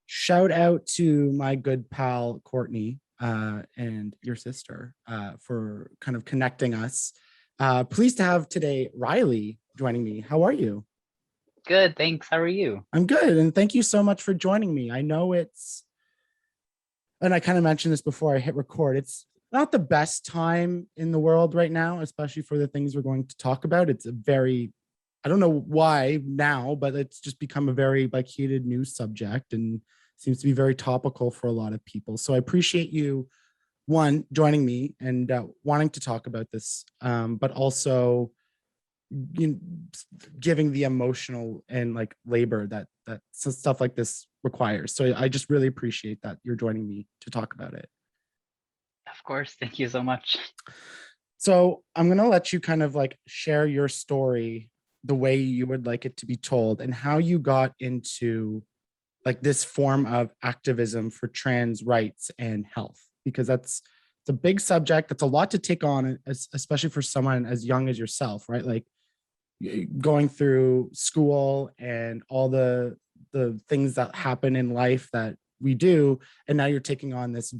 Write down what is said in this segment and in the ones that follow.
Shout out to my good pal Courtney and your sister for kind of connecting us. Pleased to have today Riley joining me. How are you? Good, thanks. How are you? I'm good, and thank you so much for joining me. I know and I kind of mentioned this before I hit record, it's not the best time in the world right now, especially for the things we're going to talk about. It's a very, I don't know why now, but it's just become a very heated news subject and seems to be very topical for a lot of people. So I appreciate you, one, joining me and wanting to talk about this, but also giving the emotional and labor that stuff like this requires. So I just really appreciate that you're joining me to talk about it. Of course, thank you so much. So I'm going to let you kind of share your story the way you would like it to be told and how you got into this form of activism for trans rights and health, because it's a big subject. That's a lot to take on, especially for someone as young as yourself, right? Going through school and all the things that happen in life that we do, and now you're taking on this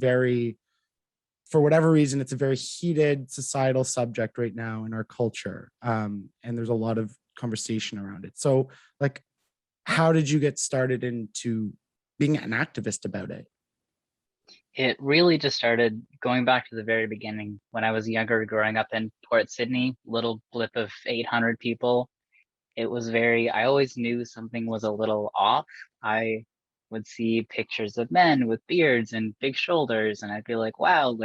for whatever reason, it's a very heated societal subject right now in our culture, and there's a lot of conversation around it. So how did you get started into being an activist about it? It really just started going back to the very beginning when I was younger, growing up in Port Sydney, little blip of 800 people. It was I always knew something was a little off. I would see pictures of men with beards and big shoulders, and I'd be like, wow,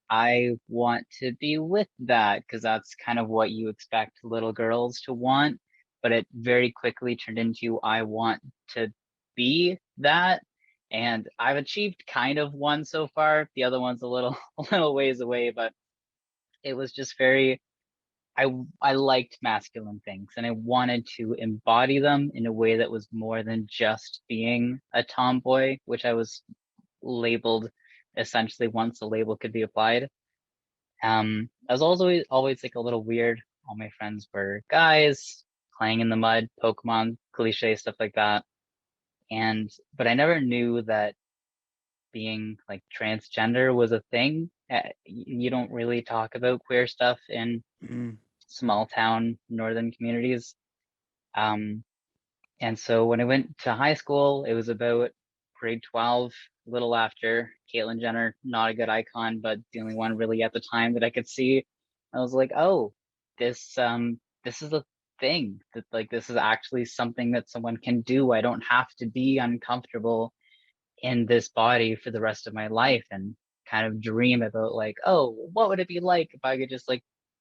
I want to be with that, because that's kind of what you expect little girls to want. But it very quickly turned into, I want to be that. And I've achieved kind of one so far. The other one's a little ways away, but it was just I liked masculine things, and I wanted to embody them in a way that was more than just being a tomboy, which I was labeled essentially once the label could be applied. I was always a little weird. All my friends were guys playing in the mud, Pokemon, cliche stuff like that. But I never knew that being transgender was a thing. You don't really talk about queer stuff in small town northern communities. And so when I went to high school, it was about grade 12, a little after. Caitlyn Jenner, not a good icon, but the only one really at the time that I could see. I was like, oh, this is a thing, that this is actually something that someone can do. I don't have to be uncomfortable in this body for the rest of my life, and kind of dream about oh, what would it be like if I could just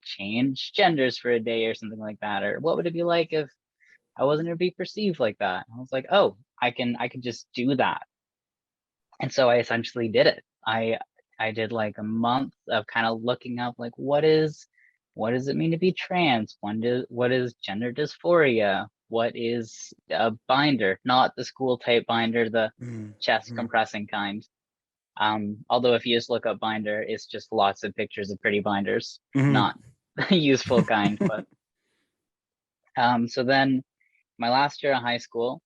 change genders for a day or something like that? Or what would it be like if I wasn't going to be perceived like that? I was like, oh, I can just do that. And so I essentially did it. I did a month of kind of looking up what does it mean to be trans? What is gender dysphoria? What is a binder? Not the school type binder, the chest compressing kind. Although if you just look up binder, it's just lots of pictures of pretty binders, not the useful kind. But so then my last year of high school,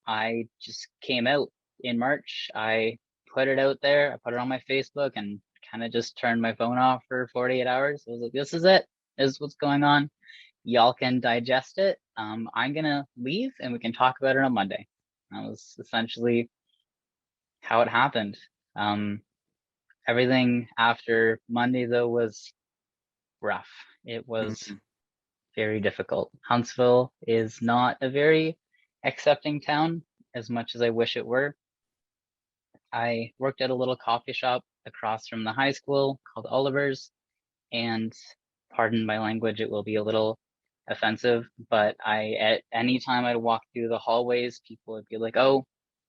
I just came out in March. I put it out there. I put it on my Facebook and kind of just turned my phone off for 48 hours. I was like, this is it. This is what's going on. Y'all can digest it. I'm going to leave and we can talk about it on Monday. That was essentially how it happened. Everything after Monday, though, was rough. It was very difficult. Huntsville is not a very accepting town, as much as I wish it were. I worked at a little coffee shop across from the high school called Oliver's, and pardon my language, it will be a little offensive, but at any time I'd walk through the hallways, people would be like, oh,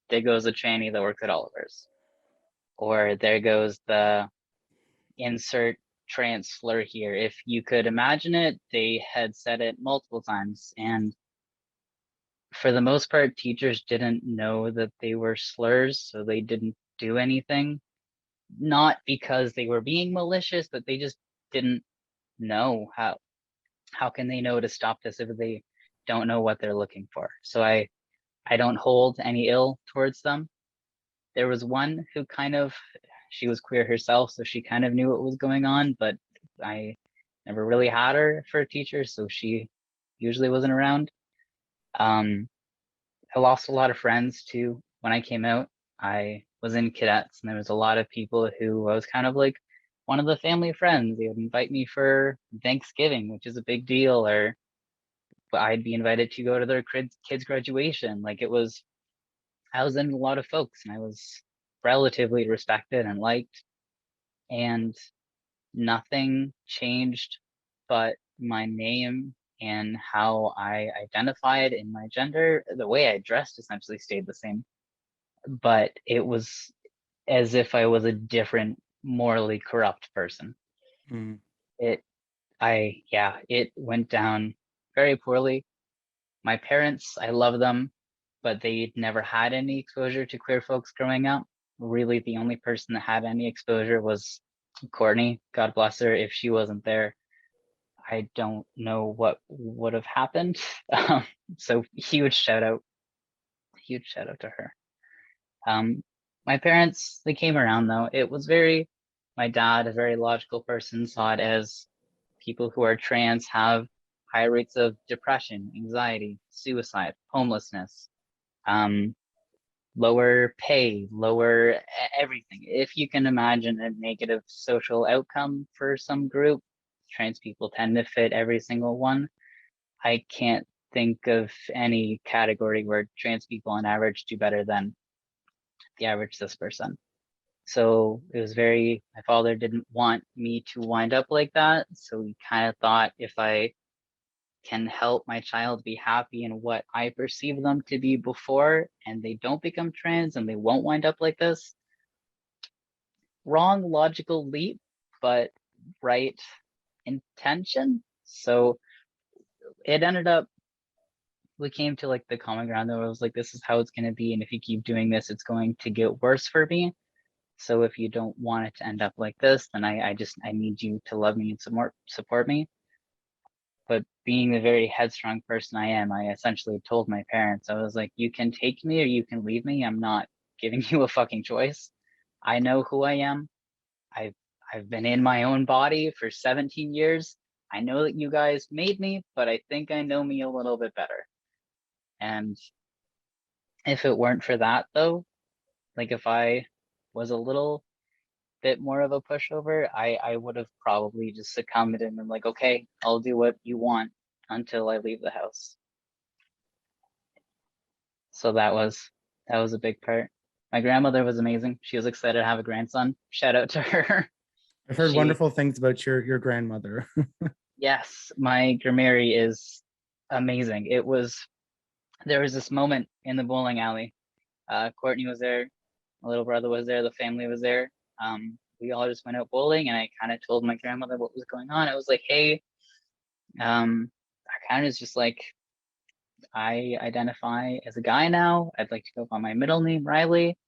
there goes a tranny that works at Oliver's. Or there goes the insert trans slur here. If you could imagine it, they had said it multiple times. And for the most part, teachers didn't know that they were slurs, so they didn't do anything. Not because they were being malicious, but they just didn't know how can they know to stop this if they don't know what they're looking for. So I don't hold any ill towards them. There was one who she was queer herself, so she kind of knew what was going on, but I never really had her for a teacher, so she usually wasn't around. I lost a lot of friends too. When I came out, I was in cadets, and there was a lot of people who I was kind of like one of the family friends. They would invite me for Thanksgiving, which is a big deal, or I'd be invited to go to their kids' graduation. I was in a lot of folks, and I was relatively respected and liked, and nothing changed but my name and how I identified in my gender. The way I dressed essentially stayed the same, but it was as if I was a different, morally corrupt person. Mm. It went down very poorly. My parents, I love them, but they never had any exposure to queer folks growing up. Really, the only person that had any exposure was Courtney. God bless her. If she wasn't there, I don't know what would have happened. So huge shout out to her. My parents, they came around though. My dad, a very logical person, saw it as people who are trans have high rates of depression, anxiety, suicide, homelessness, lower pay, lower everything. If you can imagine a negative social outcome for some group, trans people tend to fit every single one. I can't think of any category where trans people on average do better than the average cis person. So my father didn't want me to wind up like that. So he kind of thought, if I can help my child be happy in what I perceive them to be before, and they don't become trans and they won't wind up like this. Wrong logical leap, but right intention. So it ended up, we came to like the common ground that was like, this is how it's going to be. And if you keep doing this, it's going to get worse for me. So if you don't want it to end up like this, then I need you to love me and support me. But being the very headstrong person I am, I essentially told my parents, I was like, you can take me or you can leave me. I'm not giving you a fucking choice. I know who I am. I've been in my own body for 17 years. I know that you guys made me, but I think I know me a little bit better. And if it weren't for that though, like if I was a little bit more of a pushover, I would have probably just succumbed and been like, okay, I'll do what you want until I leave the house. So that was a big part. My grandmother was amazing. She was excited to have a grandson. Shout out to her. I've heard wonderful things about your grandmother. Yes, my Gramary is amazing. There was this moment in the bowling alley. Courtney was there, my little brother was there, the family was there. We all just went out bowling, and I kind of told my grandmother what was going on. I was like, hey, I kind of just like, I identify as a guy now. I'd like to go by my middle name, Riley.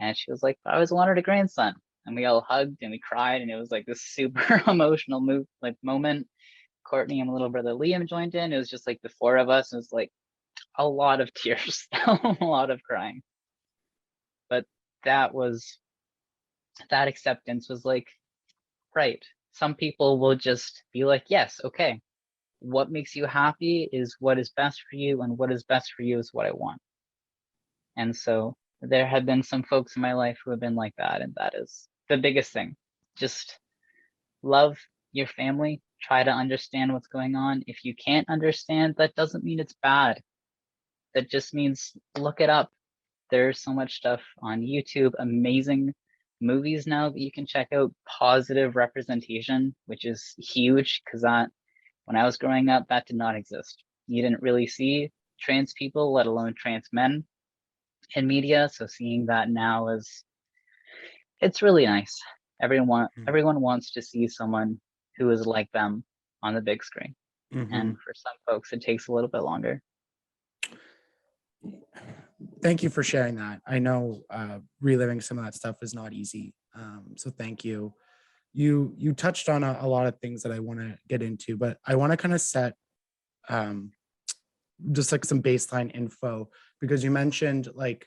And she was like, I always wanted a grandson. And we all hugged and we cried, and it was like this super emotional moment. Courtney and my little brother Liam joined in. It was just like the four of us. It was like a lot of tears, a lot of crying. But that acceptance was like, right. Some people will just be like, yes, okay. What makes you happy is what is best for you, and what is best for you is what I want. And so there have been some folks in my life who have been like that, and that is the biggest thing. Just love your family, try to understand what's going on. If you can't understand, that doesn't mean it's bad. That just means look it up. There's so much stuff on YouTube, amazing movies now that you can check out, positive representation, which is huge, because that, when I was growing up, that did not exist. You didn't really see trans people, let alone trans men in media. So seeing that now it's really nice. Everyone wants to see someone who is like them on the big screen. Mm-hmm. And for some folks, it takes a little bit longer. Thank you for sharing that. I know reliving some of that stuff is not easy. So thank you. You touched on a lot of things that I want to get into, but I want to kind of set just like some baseline info, because you mentioned like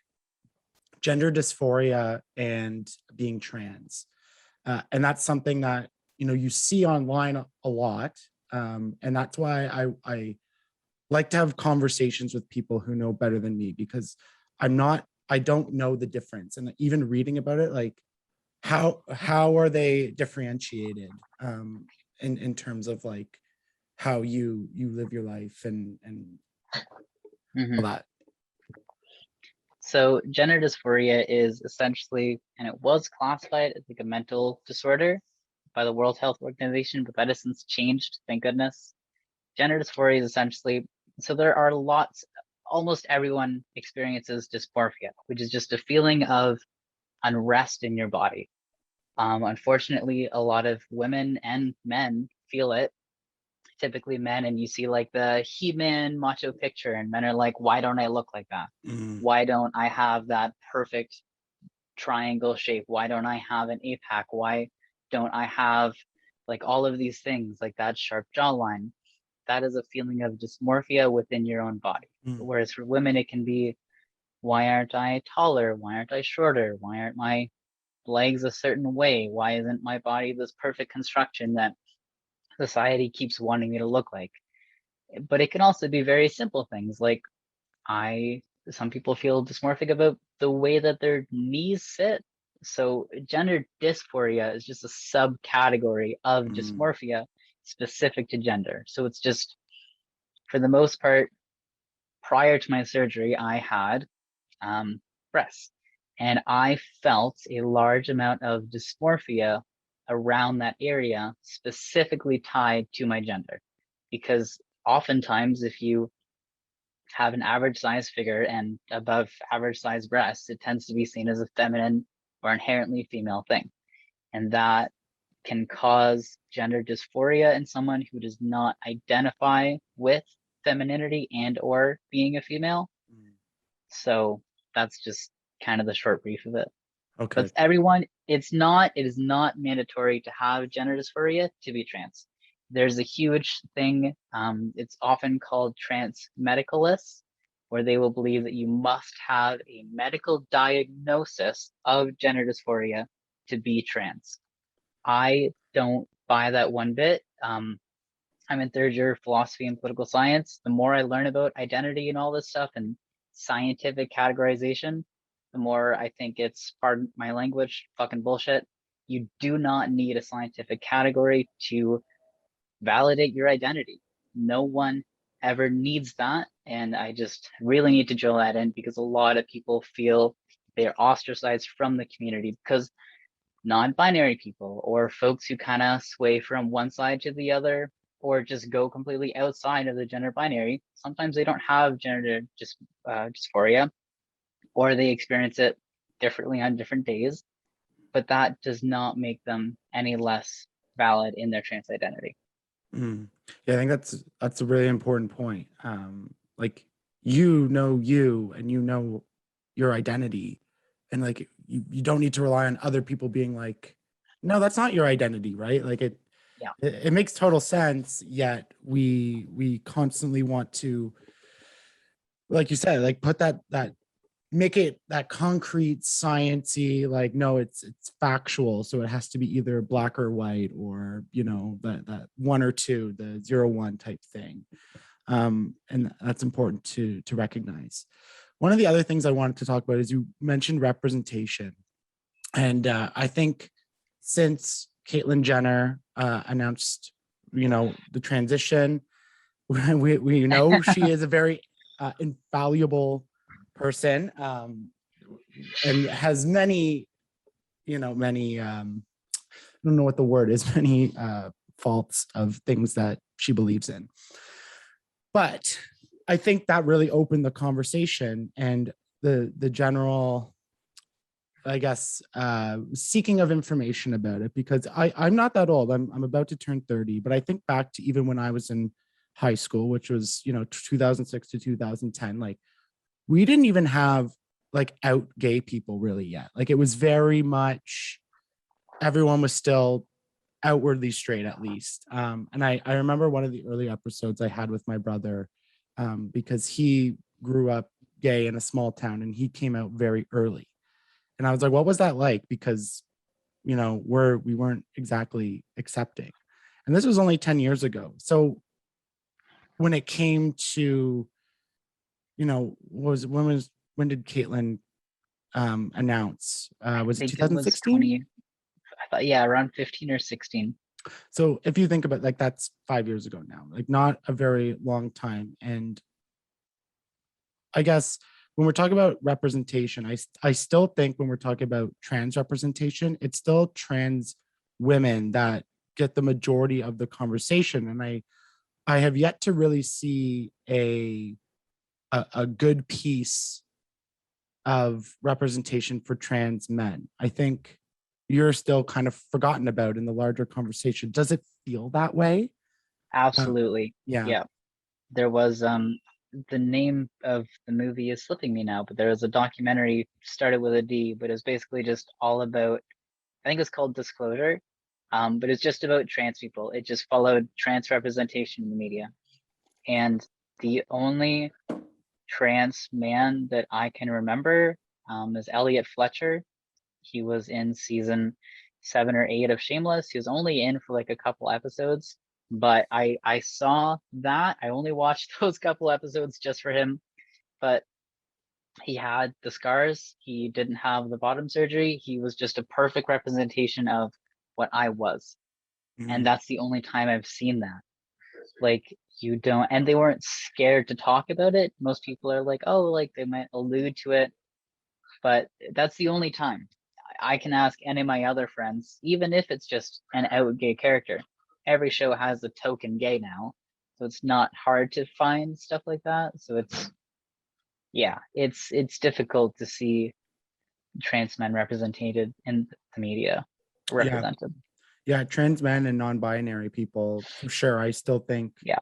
gender dysphoria and being trans. And that's something that, you see online a lot. And that's why I like to have conversations with people who know better than me, because I don't know the difference. And even reading about it, like how are they differentiated in terms of like how you live your life and all that. So gender dysphoria is essentially, and it was classified as like a mental disorder by the World Health Organization, but that has since changed, thank goodness. Gender dysphoria is essentially, so there are lots, almost everyone experiences dysmorphia, which is just a feeling of unrest in your body. Unfortunately, a lot of women and men feel it, typically men, and you see like the he-man macho picture, and men are like, why don't I look like that? Why don't I have that perfect triangle shape? Why don't I have an APAC? Why don't I have like all of these things, like that sharp jawline? That is a feeling of dysmorphia within your own body. Whereas for women, it can be, why aren't I taller? Why aren't I shorter? Why aren't my legs a certain way? Why isn't my body this perfect construction that society keeps wanting me to look like? But it can also be very simple things like some people feel dysmorphic about the way that their knees sit. So gender dysphoria is just a subcategory of dysmorphia specific to gender. So it's just, for the most part, prior to my surgery, I had breasts, and I felt a large amount of dysmorphia around that area, specifically tied to my gender. Because oftentimes, if you have an average size figure and above average size breasts, it tends to be seen as a feminine or inherently female thing. And that can cause gender dysphoria in someone who does not identify with femininity and or being a female. So that's just kind of the short brief of it. Okay. But everyone, it is not mandatory to have gender dysphoria to be trans. There's a huge thing, it's often called trans medicalists, where they will believe that you must have a medical diagnosis of gender dysphoria to be trans. I don't buy that one bit. I'm in third year philosophy and political science. The more I learn about identity and all this stuff and scientific categorization, the more I think it's, pardon my language, fucking bullshit. You do not need a scientific category to validate your identity. No one ever needs that. And I just really need to drill that in, because a lot of people feel they're ostracized from the community because non-binary people or folks who kind of sway from one side to the other or just go completely outside of the gender binary, sometimes they don't have gender dysphoria, or they experience it differently on different days, but that does not make them any less valid in their trans identity. Yeah, I think that's a really important point. Like you and you know your identity, and like you don't need to rely on other people being like, no, that's not your identity, right? Like it makes total sense. Yet we constantly want to, like you said, like put that make it that concrete sciencey, like, no, it's factual, so it has to be either black or white, or that one or two, the 0-1 type thing. And that's important to recognize. One of the other things I wanted to talk about is you mentioned representation, and I think since Caitlyn Jenner announced the transition, we know she is a very infallible person, and has many I don't know what the word is, many faults of things that she believes in. But I think that really opened the conversation and the general, I guess, seeking of information about it, because I'm not that old. I'm about to turn 30, but I think back to even when I was in high school, which was 2006 to 2010. Like, we didn't even have like out gay people really yet. Like, it was very much, everyone was still outwardly straight, at least. And I remember one of the early episodes I had with my brother, because he grew up gay in a small town and he came out very early. And I was like, what was that like? Because, you know, we weren't exactly accepting. And this was only 10 years ago. So when it came to, you know, when did Caitlyn announce? Was I it think it was 2016? 20, I thought, yeah, around 15 or 16. So if you think about, like, that's 5 years ago now, like not a very long time. And I guess when we're talking about representation, I still think when we're talking about trans representation, it's still trans women that get the majority of the conversation. And I have yet to really see a good piece of representation for trans men. I think you're still kind of forgotten about in the larger conversation. Does it feel that way? Absolutely. Yeah. Yeah. There was the name of the movie is slipping me now, but there was a documentary started with a D, but it's basically just all about, I think it's called Disclosure. But it's just about trans people. It just followed trans representation in the media. And the only trans man that I can remember is Elliot Fletcher. He was in season 7 or 8 of Shameless. He was only in for like a couple episodes, but I saw that. I only watched those couple episodes just for him. But he had the scars. He didn't have the bottom surgery. He was just a perfect representation of what I was. And Mhm. that's the only time I've seen that. Like, you don't, and they weren't scared to talk about it. Most people are like, oh, like they might allude to it, but that's the only time. I can ask any of my other friends, even if it's just an out gay character. Every show has a token gay now, so it's not hard to find stuff like that. So it's, yeah, it's difficult to see trans men represented in the media, Yeah. represented. Yeah. Trans men and non-binary people, for sure. I still think Yeah.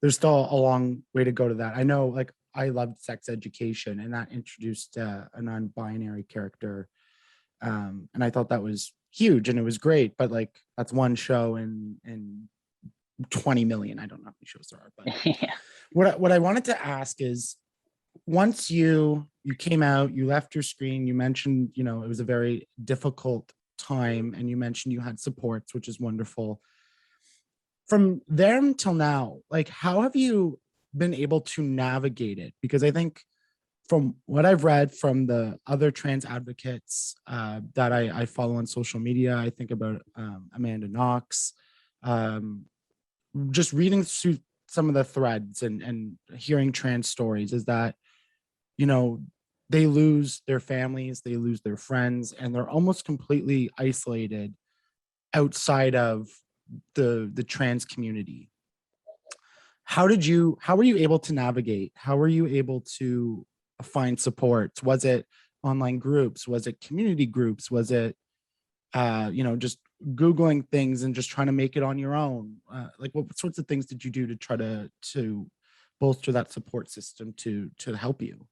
there's still a long way to go to that. I know, like, I loved Sex Education, and that introduced a non-binary character. And I thought that was huge and it was great, but like that's one show in 20 million. I don't know how many shows there are, but Yeah. what I wanted to ask is, once you came out, you left your screen, you mentioned, you know, it was a very difficult time, and you mentioned you had supports, which is wonderful. From there until now, like, how have you been able to navigate it? Because I think from what I've read from the other trans advocates that I follow on social media, I think about Amanda Knox, um, just reading through some of the threads and hearing trans stories, is that, you know, they lose their families, they lose their friends, and they're almost completely isolated outside of the trans community. How were you able to navigate? How were you able to find supports? Was it online groups? Was it community groups? Was it you know, just Googling things and just trying to make it on your own? Like, what sorts of things did you do to try to bolster that support system to help you?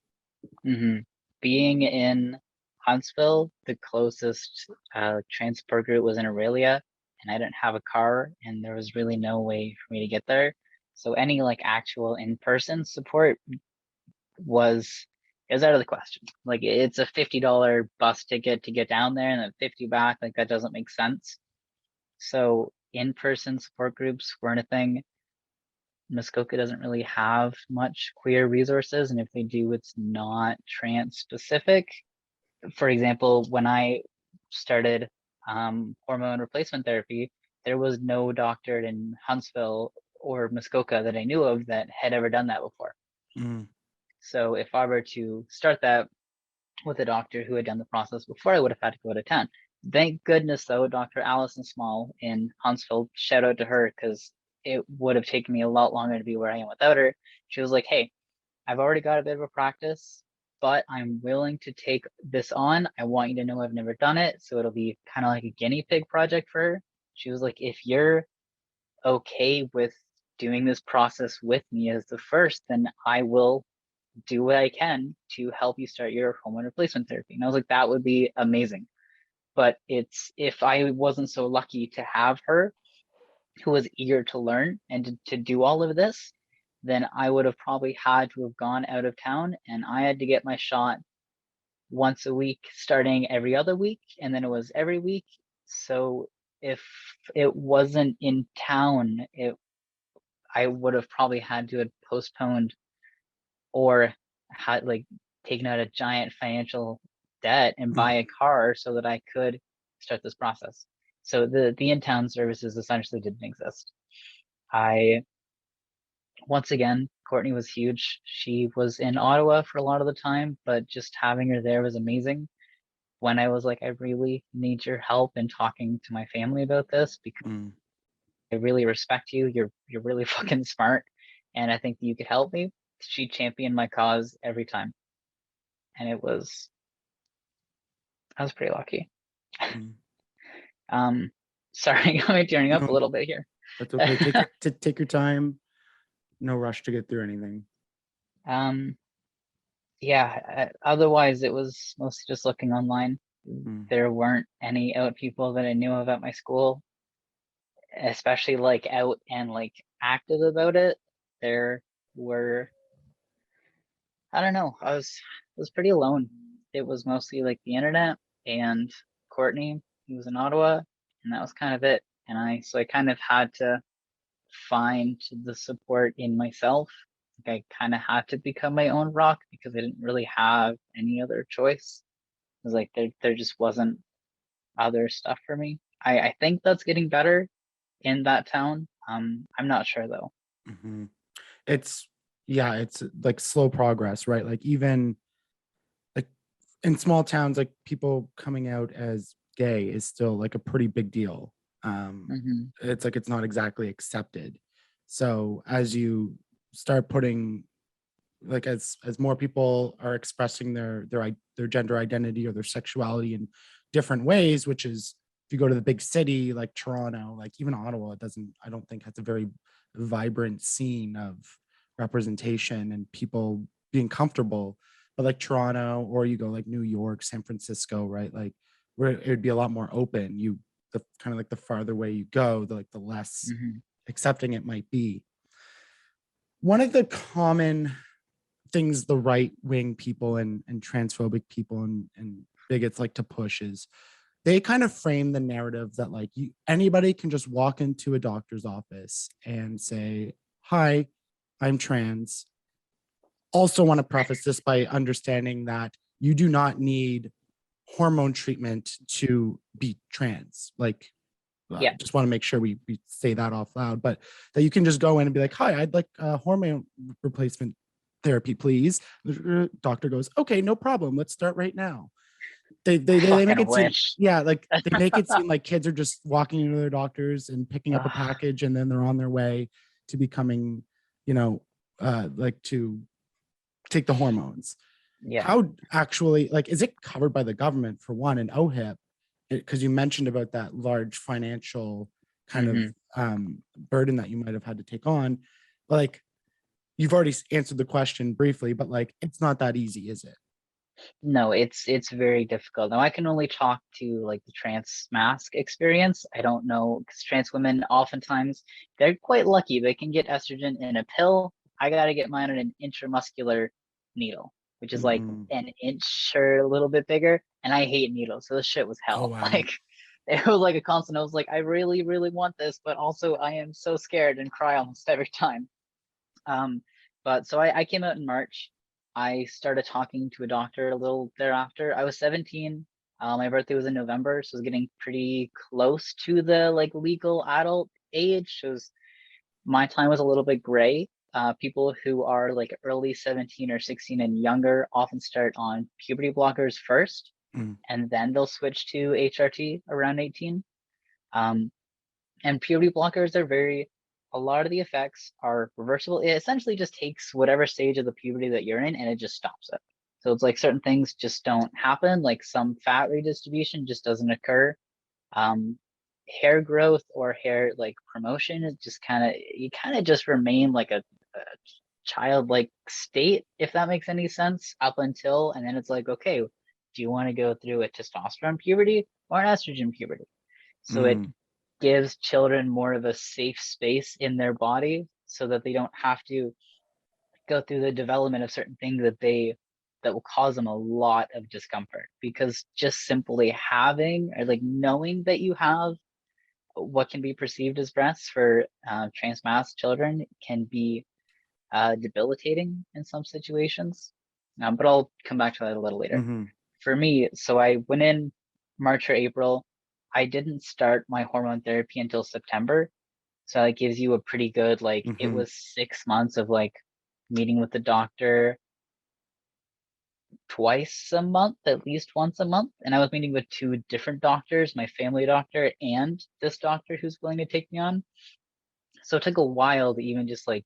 Hmm. Being in Huntsville, the closest transport route was in Aurelia, and I didn't have a car, and there was really no way for me to get there. So any like actual in-person support was is out of the question. Like, it's a $50 bus ticket to get down there and then 50 back. Like, that doesn't make sense. So in-person support groups weren't a thing. Muskoka doesn't really have much queer resources, and if they do, it's not trans specific. For example, when I started hormone replacement therapy, there was no doctor in Huntsville or Muskoka that I knew of that had ever done that before. Mm, So if I were to start that with a doctor who had done the process before, I would have had to go to town. Thank goodness, though, Dr. Allison Small in Huntsville, shout out to her, because it would have taken me a lot longer to be where I am without her. She was like, hey, I've already got a bit of a practice, but I'm willing to take this on. I want you to know I've never done it. So it'll be kind of like a guinea pig project for her. She was like, if you're okay with doing this process with me as the first, then I will do what I can to help you start your hormone replacement therapy. And I was like, that would be amazing. But it's, if I wasn't so lucky to have her who was eager to learn and to do all of this, then I would have probably had to have gone out of town, and I had to get my shot once a week, starting every other week, and then it was every week. So if it wasn't in town, I would have probably had to have postponed or had like taken out a giant financial debt and buy a car so that I could start this process. So the in-town services essentially didn't exist. I Once again, Courtney was huge. She was in Ottawa for a lot of the time, but just having her there was amazing. When I was like, I really need your help in talking to my family about this because Mm. I really respect you. You're really fucking smart, and I think that you could help me. She championed my cause every time, and I was pretty lucky. Mm. Sorry, I'm tearing up a No, little bit here. that's okay. Take your time. No rush to get through anything. um, yeah. Otherwise, it was mostly just looking online. Mm. There weren't any out people that I knew of at my school, especially like out and like active about it. There were, I don't know, I was pretty alone. It was mostly like the internet and Courtney, who was in Ottawa, and that was kind of it. And I kind of had to find the support in myself. Like I kind of had to become my own rock because I didn't really have any other choice. It was like there just wasn't other stuff for me. I think that's getting better in that town. I'm not sure though. Hmm. It's yeah, it's like slow progress, right? Like even like in small towns, like people coming out as gay is still like a pretty big deal. Hmm. It's like it's not exactly accepted. So as you start putting like as more people are expressing their gender identity or their sexuality in different ways, which is if you go to the big city like Toronto, like even Ottawa, it doesn't, I don't think has a very vibrant scene of representation and people being comfortable. But like Toronto, or you go like New York, San Francisco, right? Like where it would be a lot more open. The kind of like the farther away you go, the less Hmm. accepting it might be. One of the common things the right wing people and transphobic people and bigots like to push is they kind of frame the narrative that like anybody can just walk into a doctor's office and say, "Hi, I'm trans." Also, want to preface this by understanding that you do not need hormone treatment to be trans. Like, Yeah. just want to make sure we say that off loud, but that you can just go in and be like, "Hi, I'd like a hormone replacement therapy, please." The doctor goes, "Okay, no problem. Let's start right now." They make Fucking it seem, wish. yeah, like they make it seem like kids are just walking into their doctors and picking up a Ugh, package and then they're on their way to becoming, you know, like to take the hormones. yeah. How actually, like, is it covered by the government for one, and OHIP? Because you mentioned about that large financial kind of Hmm. burden that you might have had to take on. But like, you've already answered the question briefly, but like, it's not that easy, is it? No, it's very difficult. Now I can only talk to like the trans mask experience. I don't know because trans women oftentimes they're quite lucky. They can get estrogen in a pill. I got to get mine in an intramuscular needle, which is like Mm-hmm. an inch or a little bit bigger. And I hate needles, so this shit was Oh hell. wow. Like it was like a constant. I was like, I really, really want this, but also I am so scared and cry almost every time. Um, but so I came out in March. I started talking to a doctor a little thereafter. I was 17. My birthday was in November, so I was getting pretty close to the like legal adult age. So my time was a little bit gray. People who are like early 17 or 16 and younger often start on puberty blockers first, Mm. and then they'll switch to HRT around 18. Um, and puberty blockers are a lot of the effects are reversible. It essentially just takes whatever stage of the puberty that you're in and it just stops it. So it's like certain things just don't happen, like some fat redistribution just doesn't occur. Um, Hair growth or hair like promotion is just you kind of just remain like a childlike state, if that makes any sense, up until, and then it's like, okay, do you want to go through a testosterone puberty or an estrogen puberty? So it Mm. gives children more of a safe space in their body so that they don't have to. go through the development of certain things that will cause them a lot of discomfort, because just simply having or like knowing that you have what can be perceived as breasts for trans mass children can be debilitating in some situations. But I'll come back to that a little later. Mm-hmm. For me, so I went in March or April. I didn't start my hormone therapy until September. So that gives you a pretty good, like, it Mm-hmm. was 6 months of like meeting with the doctor twice a month, at least once a month. And I was meeting with two different doctors, my family doctor and this doctor who's willing to take me on. So it took a while to even just like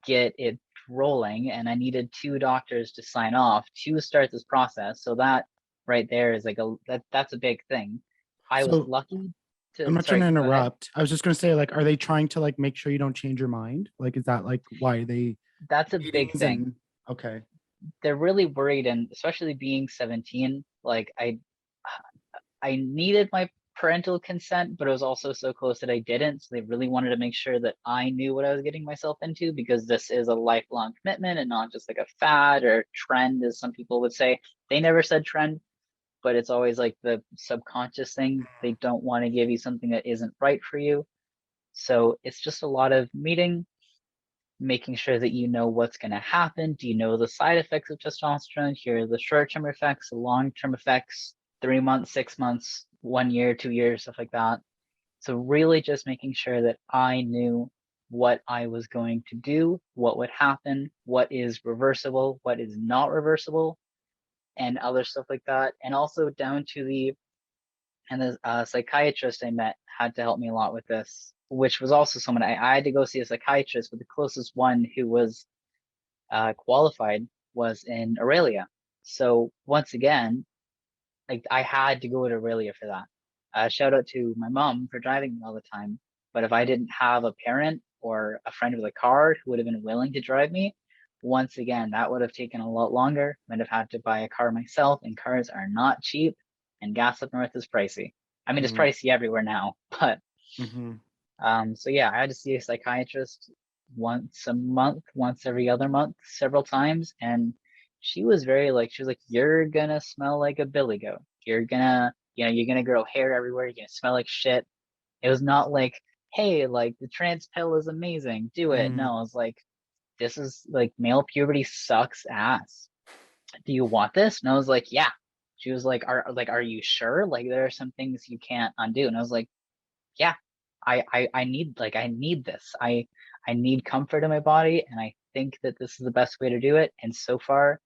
get it rolling. And I needed two doctors to sign off to start this process. So that right there is like that's a big thing. I was So lucky I'm to, not trying to sorry, go ahead. interrupt. I was just going to say, like, are they trying to like make sure you don't change your mind? Like, is that like why they That's a big meetings thing. and okay. They're really worried, and especially being 17, like I needed my parental consent, but it was also so close that I didn't. So they really wanted to make sure that I knew what I was getting myself into, because this is a lifelong commitment and not just like a fad or trend, as some people would say. They never said trend, but it's always like the subconscious thing. They don't want to give you something that isn't right for you. So it's just a lot of meeting, making sure that you know what's going to happen. Do you know the side effects of testosterone? Here are the short-term effects, the long-term effects, 3 months, 6 months, 1 year, 2 years, stuff like that. So really just making sure that I knew what I was going to do, what would happen, what is reversible, what is not reversible, and other stuff like that. And also down to the psychiatrist I met had to help me a lot with this, which was also someone I had to go see a psychiatrist, but the closest one who was qualified was in Aurelia. So once again, like I had to go to Aurelia for that. Shout out to my mom for driving me all the time. But if I didn't have a parent or a friend with a car who would have been willing to drive me, once again, that would have taken a lot longer. I'd have had to buy a car myself, and cars are not cheap, and gas up north is pricey. I mean, it's Mm-hmm. pricey everywhere now, but Mm-hmm. so yeah, I had to see a psychiatrist once a month, once every other month, several times, and she was very like, she was like, "You're gonna smell like a billy goat. You're gonna, you're gonna grow hair everywhere. You're gonna smell like shit." It was not like, "Hey, like the trans pill is amazing, do it." Mm-hmm. No, it was like, "This is like male puberty sucks ass. Do you want this?" And I was like, "Yeah." She was like, "Are you sure? Like there are some things you can't undo." And I was like, yeah, I need, like, I need this. I need comfort in my body, and I think that this is the best way to do it. And so far,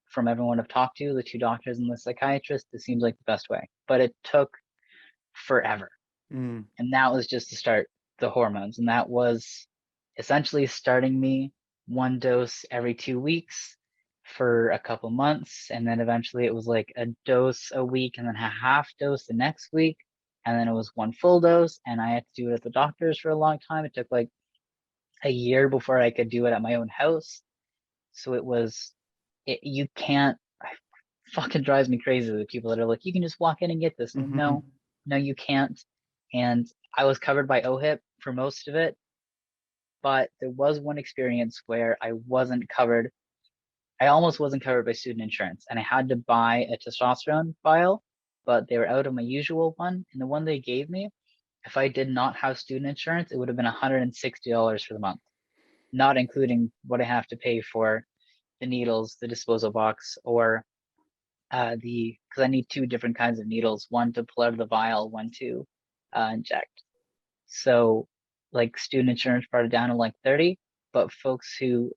from everyone I've talked to, the two doctors and the psychiatrist, this seems like the best way. But it took forever. Mm-hmm. And that was just to start the hormones. And that was essentially starting me one dose every 2 weeks for a couple months. And then eventually it was like a dose a week and then a half dose the next week. And then it was one full dose. And I had to do it at the doctor's for a long time. It took like a year before I could do it at my own house. So it was, you can't, it fucking drives me crazy, the people that are like, you can just walk in and get this. And Mm-hmm. no, you can't. And I was covered by OHIP for most of it, but there was one experience where I wasn't covered. I almost wasn't covered by student insurance, and I had to buy a testosterone vial, but they were out of my usual one. And the one they gave me, if I did not have student insurance, it would have been $160 for the month, not including what I have to pay for the needles, the disposal box, or because I need two different kinds of needles, one to pull out of the vial, one to inject. So like student insurance brought it down to like 30, but folks who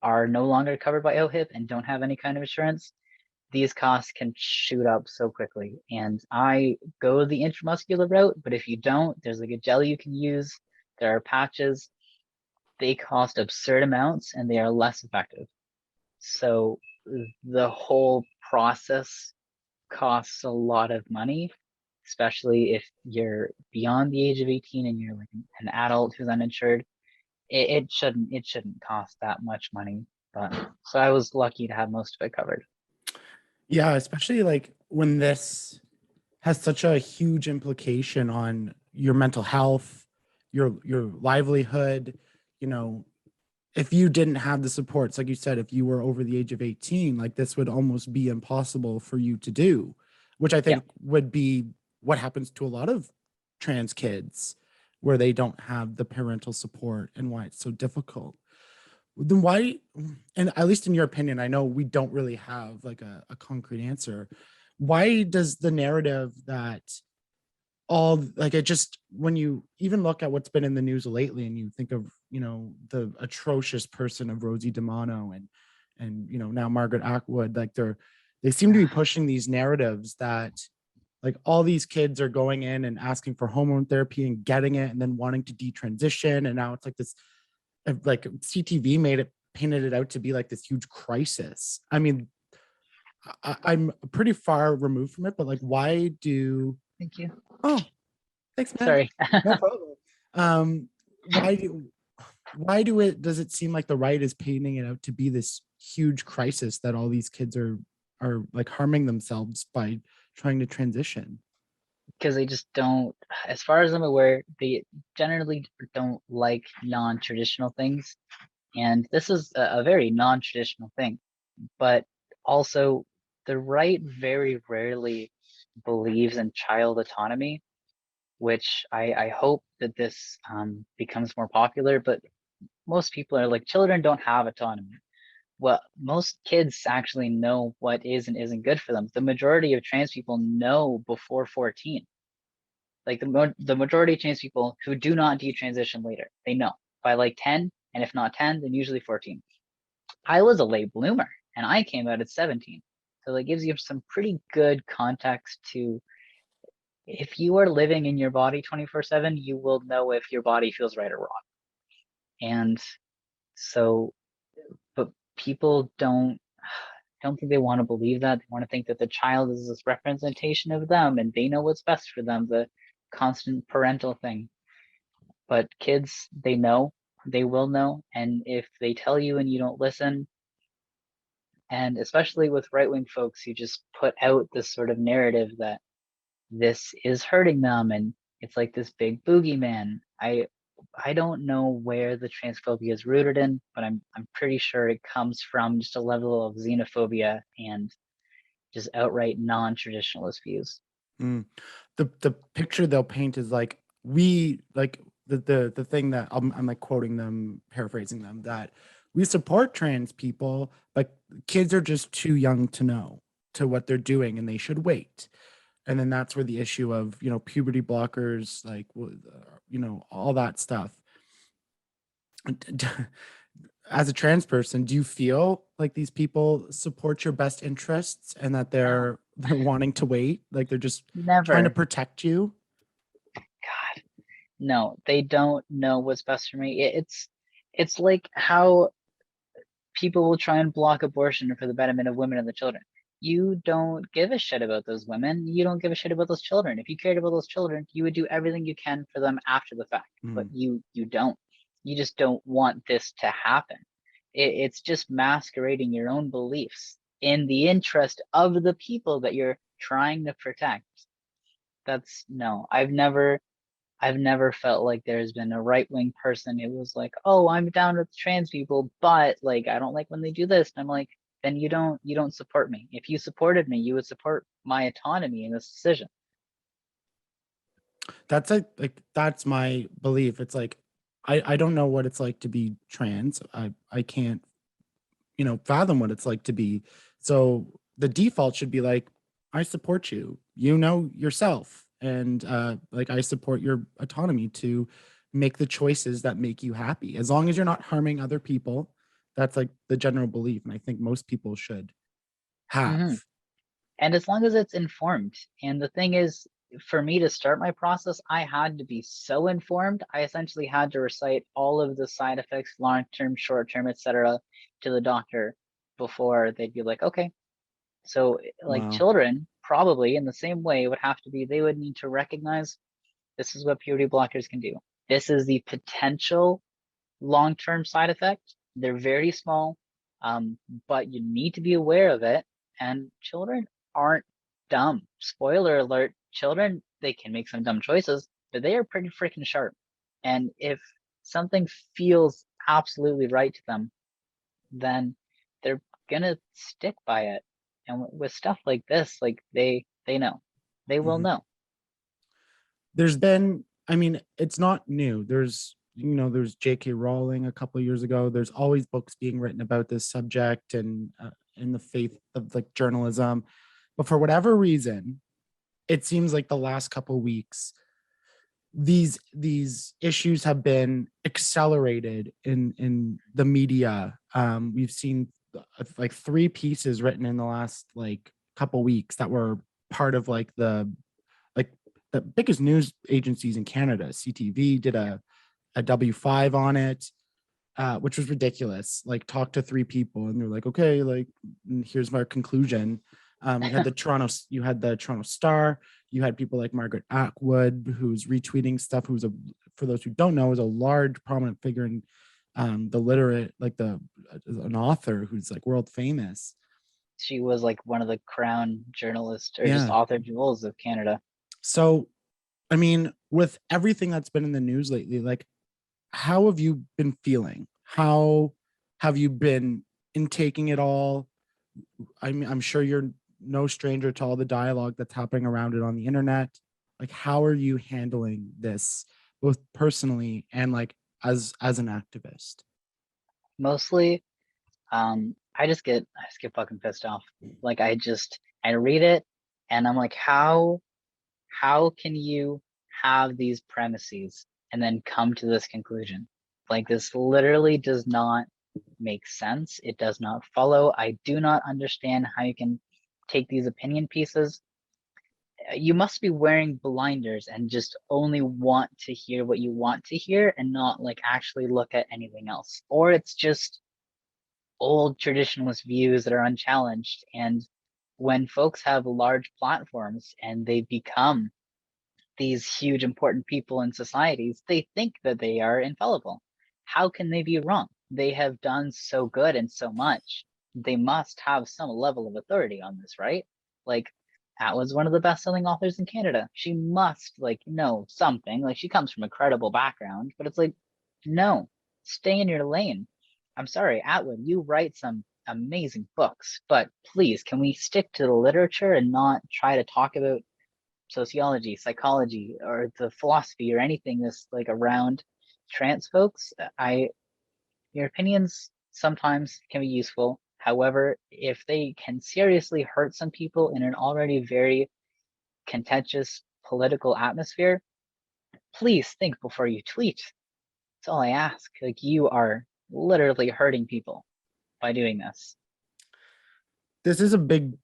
are no longer covered by OHIP and don't have any kind of insurance, these costs can shoot up so quickly. And I go the intramuscular route, but if you don't, there's like a gel you can use. There are patches. They cost absurd amounts and they are less effective. So the whole process costs a lot of money, especially if you're beyond the age of 18 and you're like an adult who's uninsured. It shouldn't cost that much money. But so I was lucky to have most of it covered. Yeah, especially like when this has such a huge implication on your mental health, your livelihood, you know, if you didn't have the supports, like you said, if you were over the age of 18, like this would almost be impossible for you to do, which I Yeah, think would be what happens to a lot of trans kids where they don't have the parental support and why it's so difficult. Then why, and at least in your opinion, I know we don't really have like a concrete answer. Why does the narrative that all like it just when you even look at what's been in the news lately and you think of the atrocious person of Rosie DiMano and now Margaret Atwood, like they seem to be pushing these narratives that like all these kids are going in and asking for hormone therapy and getting it and then wanting to detransition, and now it's like this like CTV painted it out to be like this huge crisis. I mean, I'm pretty far removed from it, but like why do thank you. oh thanks, man. Sorry. No problem. Um, why do does it seem like the right is painting it out to be this huge crisis that all these kids are like harming themselves by trying to transition? Because they just don't, as far as I'm aware, they generally don't like non-traditional things. And this is a very non-traditional thing. But also, the right very rarely believes in child autonomy, which I hope that this becomes more popular. But most people are like, children don't have autonomy. Well, most kids actually know what is and isn't good for them. The majority of trans people know before 14. Like the majority of trans people who do not detransition later, they know by like 10, and if not 10, then usually 14. I was a late bloomer and I came out at 17. So that gives you some pretty good context to, if you are living in your body 24/7, you will know if your body feels right or wrong. And so, but people don't think they want to believe that. They want to think that the child is this representation of them and they know what's best for them, the constant parental thing. But kids, they know, they will know. And if they tell you and you don't listen, and especially with right-wing folks who just put out this sort of narrative that this is hurting them and it's like this big boogeyman. I don't know where the transphobia is rooted in, but I'm pretty sure it comes from just a level of xenophobia and just outright non-traditionalist views. Mm. The picture they'll paint is like we like the thing that I'm like quoting them, paraphrasing them, that we support trans people, but kids are just too young to know to what they're doing and they should wait. And then that's where the issue of puberty blockers, like all that stuff. As a trans person, do you feel like these people support your best interests and that No, they're wanting to wait, like they're just trying to never. protect you? God, no, they don't know what's best for me. It's like how people will try and block abortion for the betterment of women and the children. You don't give a shit about those women. You don't give a shit about those children. If you cared about those children, you would do everything you can for them after the fact. But Mm. you don't. You just don't want this to happen. It's just masquerading your own beliefs in the interest of the people that you're trying to protect. That's no. I've never felt like there's been a right wing person who was like, "Oh, I'm down with trans people, but like I don't like when they do this." And I'm like, "Then you don't support me. If you supported me, you would support my autonomy in this decision." That's like that's my belief. It's like I don't know what it's like to be trans. I can't fathom what it's like to be. So the default should be like, I support you. You know yourself, and like I support your autonomy to make the choices that make you happy, as long as you're not harming other people. That's like the general belief, and I think most people should have. Hmm. And as long as it's informed. And the thing is, for me to start my process, I had to be so informed. I essentially had to recite all of the side effects, long term, short term, etc., to the doctor before they'd be like, "Okay." So, like Wow. children, probably in the same way, would have to be, they would need to recognize this is what puberty blockers can do. This is the potential long term side effect. They're very small, but you need to be aware of it. And children aren't dumb. Spoiler alert, children, they can make some dumb choices, but they are pretty freaking sharp. And if something feels absolutely right to them, then they're gonna stick by it. And with stuff like this, like they know, they will Mhm. know. There's been, I mean, it's not new. There's J.K. Rowling a couple of years ago. There's always books being written about this subject and in the faith of like journalism. But for whatever reason, it seems like the last couple of weeks, these issues have been accelerated in the media. We've seen like three pieces written in the last like couple weeks that were part of like the biggest news agencies in Canada. CTV did a W5 on it, which was ridiculous. Like, talk to three people, and they're like, okay, like, here's my conclusion. You had the Toronto Star. You had people like Margaret Atwood, who's retweeting stuff. For those who don't know, is a large prominent figure in the literate, like an author who's like world famous. She was like one of the crown journalists or just Yeah. author jewels of Canada. So, I mean, with everything that's been in the news lately, like, how have you been feeling? How have you been intaking it all? I'm sure you're no stranger to all the dialogue that's happening around it on the internet. Like, how are you handling this, both personally and like as an activist? Mostly, I just get fucking pissed off. Like I read it and I'm like, how can you have these premises and then come to this conclusion? Like, this literally does not make sense. It does not follow. I do not understand how you can take these opinion pieces. You must be wearing blinders and just only want to hear what you want to hear and not like actually look at anything else. Or it's just old traditionalist views that are unchallenged. And when folks have large platforms and they become these huge important people in societies, they think that they are infallible. How can they be wrong? They have done so good and so much. They must have some level of authority on this, right? Like, that was one of the best-selling authors in Canada. She must like know something. Like, she comes from a credible background, but it's like, no, stay in your lane. I'm sorry, Atwood, you write some amazing books, but please, can we stick to the literature and not try to talk about sociology, psychology, or the philosophy or anything that's like around trans folks? Your opinions sometimes can be useful. However, if they can seriously hurt some people in an already very contentious political atmosphere, please think before you tweet. That's all I ask. Like, you are literally hurting people by doing this. This is a big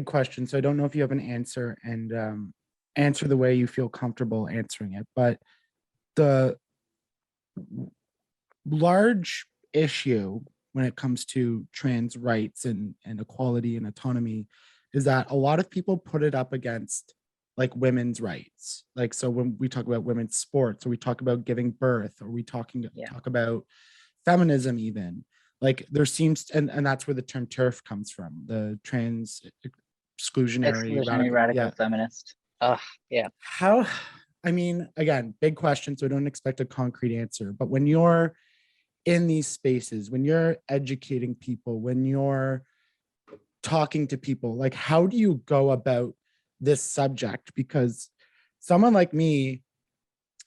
question, so I don't know if you have an answer, and answer the way you feel comfortable answering it. But the large issue when it comes to trans rights and equality and autonomy is that a lot of people put it up against like women's rights. Like, so when we talk about women's sports, or we talk about giving birth, or we Yeah. talk about feminism, even, like, there seems, and that's where the term TERF comes from, the trans exclusionary Exclusionary radical. radical Yeah. feminist. Ugh, yeah. How, I mean, again, big question, so I don't expect a concrete answer, but when you're in these spaces, when you're educating people, when you're talking to people, like, how do you go about this subject? Because someone like me,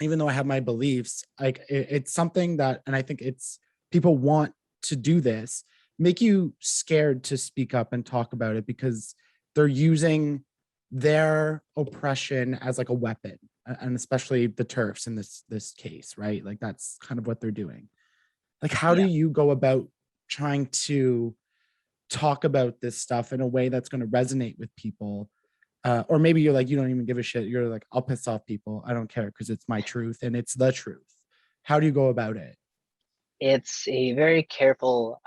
even though I have my beliefs, like, it's something that, and I think it's, people want to do this, make you scared to speak up and talk about it, because they're using their oppression as like a weapon, and especially the turfs in this case, right? Like, that's kind of what they're doing. Like, how do Yeah. you go about trying to talk about this stuff in a way that's going to resonate with people? Or maybe you're like, you don't even give a shit. You're like, I'll piss off people. I don't care because it's my truth and it's the truth. How do you go about it? It's a very careful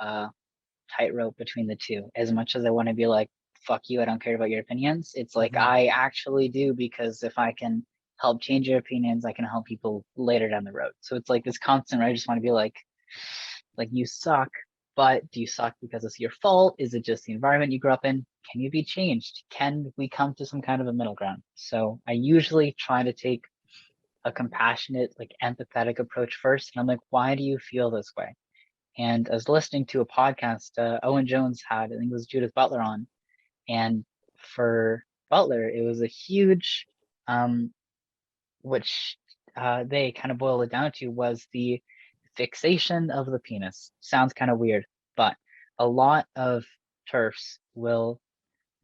tightrope between the two. As much as I want to be like, fuck you, I don't care about your opinions, it's like, Mhm. I actually do, because if I can help change your opinions, I can help people later down the road. So it's like this constant, I just want to be like, you suck, but do you suck because it's your fault? Is it just the environment you grew up in? Can you be changed? Can we come to some kind of a middle ground? So I usually try to take a compassionate, like empathetic approach first. And I'm like, why do you feel this way? And I was listening to a podcast Owen Jones had, I think it was Judith Butler on. And for Butler, it was a huge, which they kind of boiled it down to, was the fixation of the penis. Sounds kind of weird, but a lot of TERFs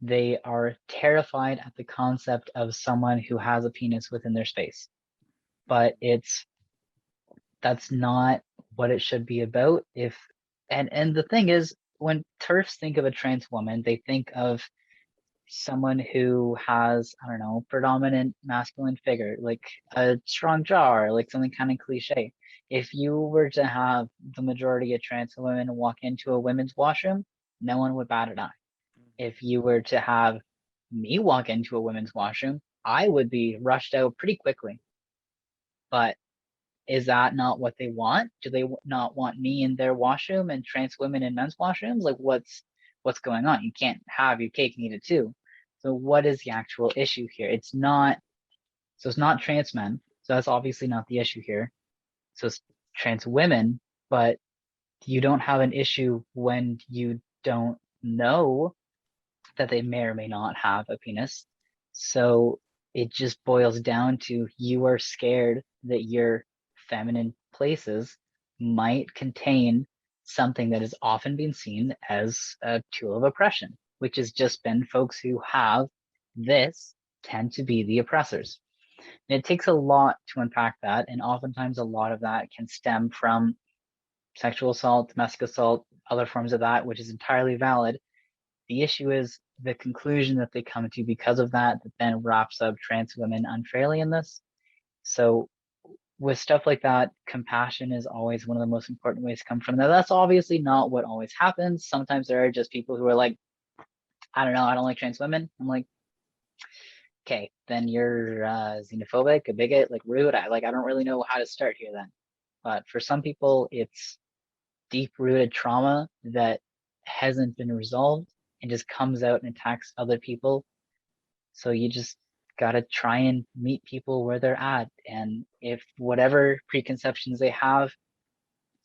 they are terrified at the concept of someone who has a penis within their space. But that's not what it should be about. And the thing is, when TERFs think of a trans woman, they think of someone who has, I don't know, predominant masculine figure, like a strong jaw, or like something kind of cliche. If you were to have the majority of trans women walk into a women's washroom, no one would bat an eye. If you were to have me walk into a women's washroom, I would be rushed out pretty quickly. But is that not what they want? Do they not want me in their washroom and trans women in men's washrooms? Like, what's going on? You can't have your cake and eat it too. So what is the actual issue here? It's not trans men. So that's obviously not the issue here. So it's trans women, but you don't have an issue when you don't know that they may or may not have a penis. So it just boils down to, you are scared that your feminine places might contain something that is often been seen as a tool of oppression, which has just been folks who have this tend to be the oppressors. And it takes a lot to unpack that, and oftentimes a lot of that can stem from sexual assault, domestic assault, other forms of that, which is entirely valid. The issue is the conclusion that they come to because of that then wraps up trans women unfairly in this. So with stuff like that, compassion is always one of the most important ways to come from. Now, that's obviously not what always happens. Sometimes there are just people who are like, I don't know, I don't like trans women. I'm like, okay, then you're xenophobic, a bigot, like rude. I don't really know how to start here then. But for some people, it's deep-rooted trauma that hasn't been resolved and just comes out and attacks other people. So you just gotta try and meet people where they're at. And if whatever preconceptions they have,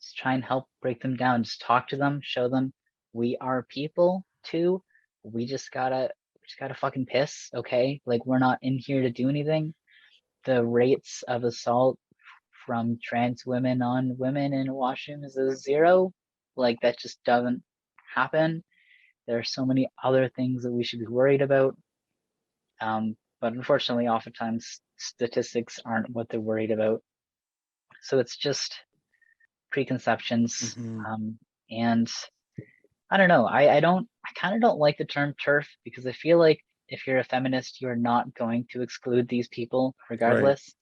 just try and help break them down. Just talk to them, show them we are people too. We just gotta fucking piss, okay? Like, we're not in here to do anything. The rates of assault from trans women on women in washrooms is zero. Like, that just doesn't happen. There are so many other things that we should be worried about. But unfortunately, oftentimes statistics aren't what they're worried about. So it's just preconceptions. And I don't know. I kind of don't like the term TERF, because I feel like if you're a feminist, you're not going to exclude these people regardless.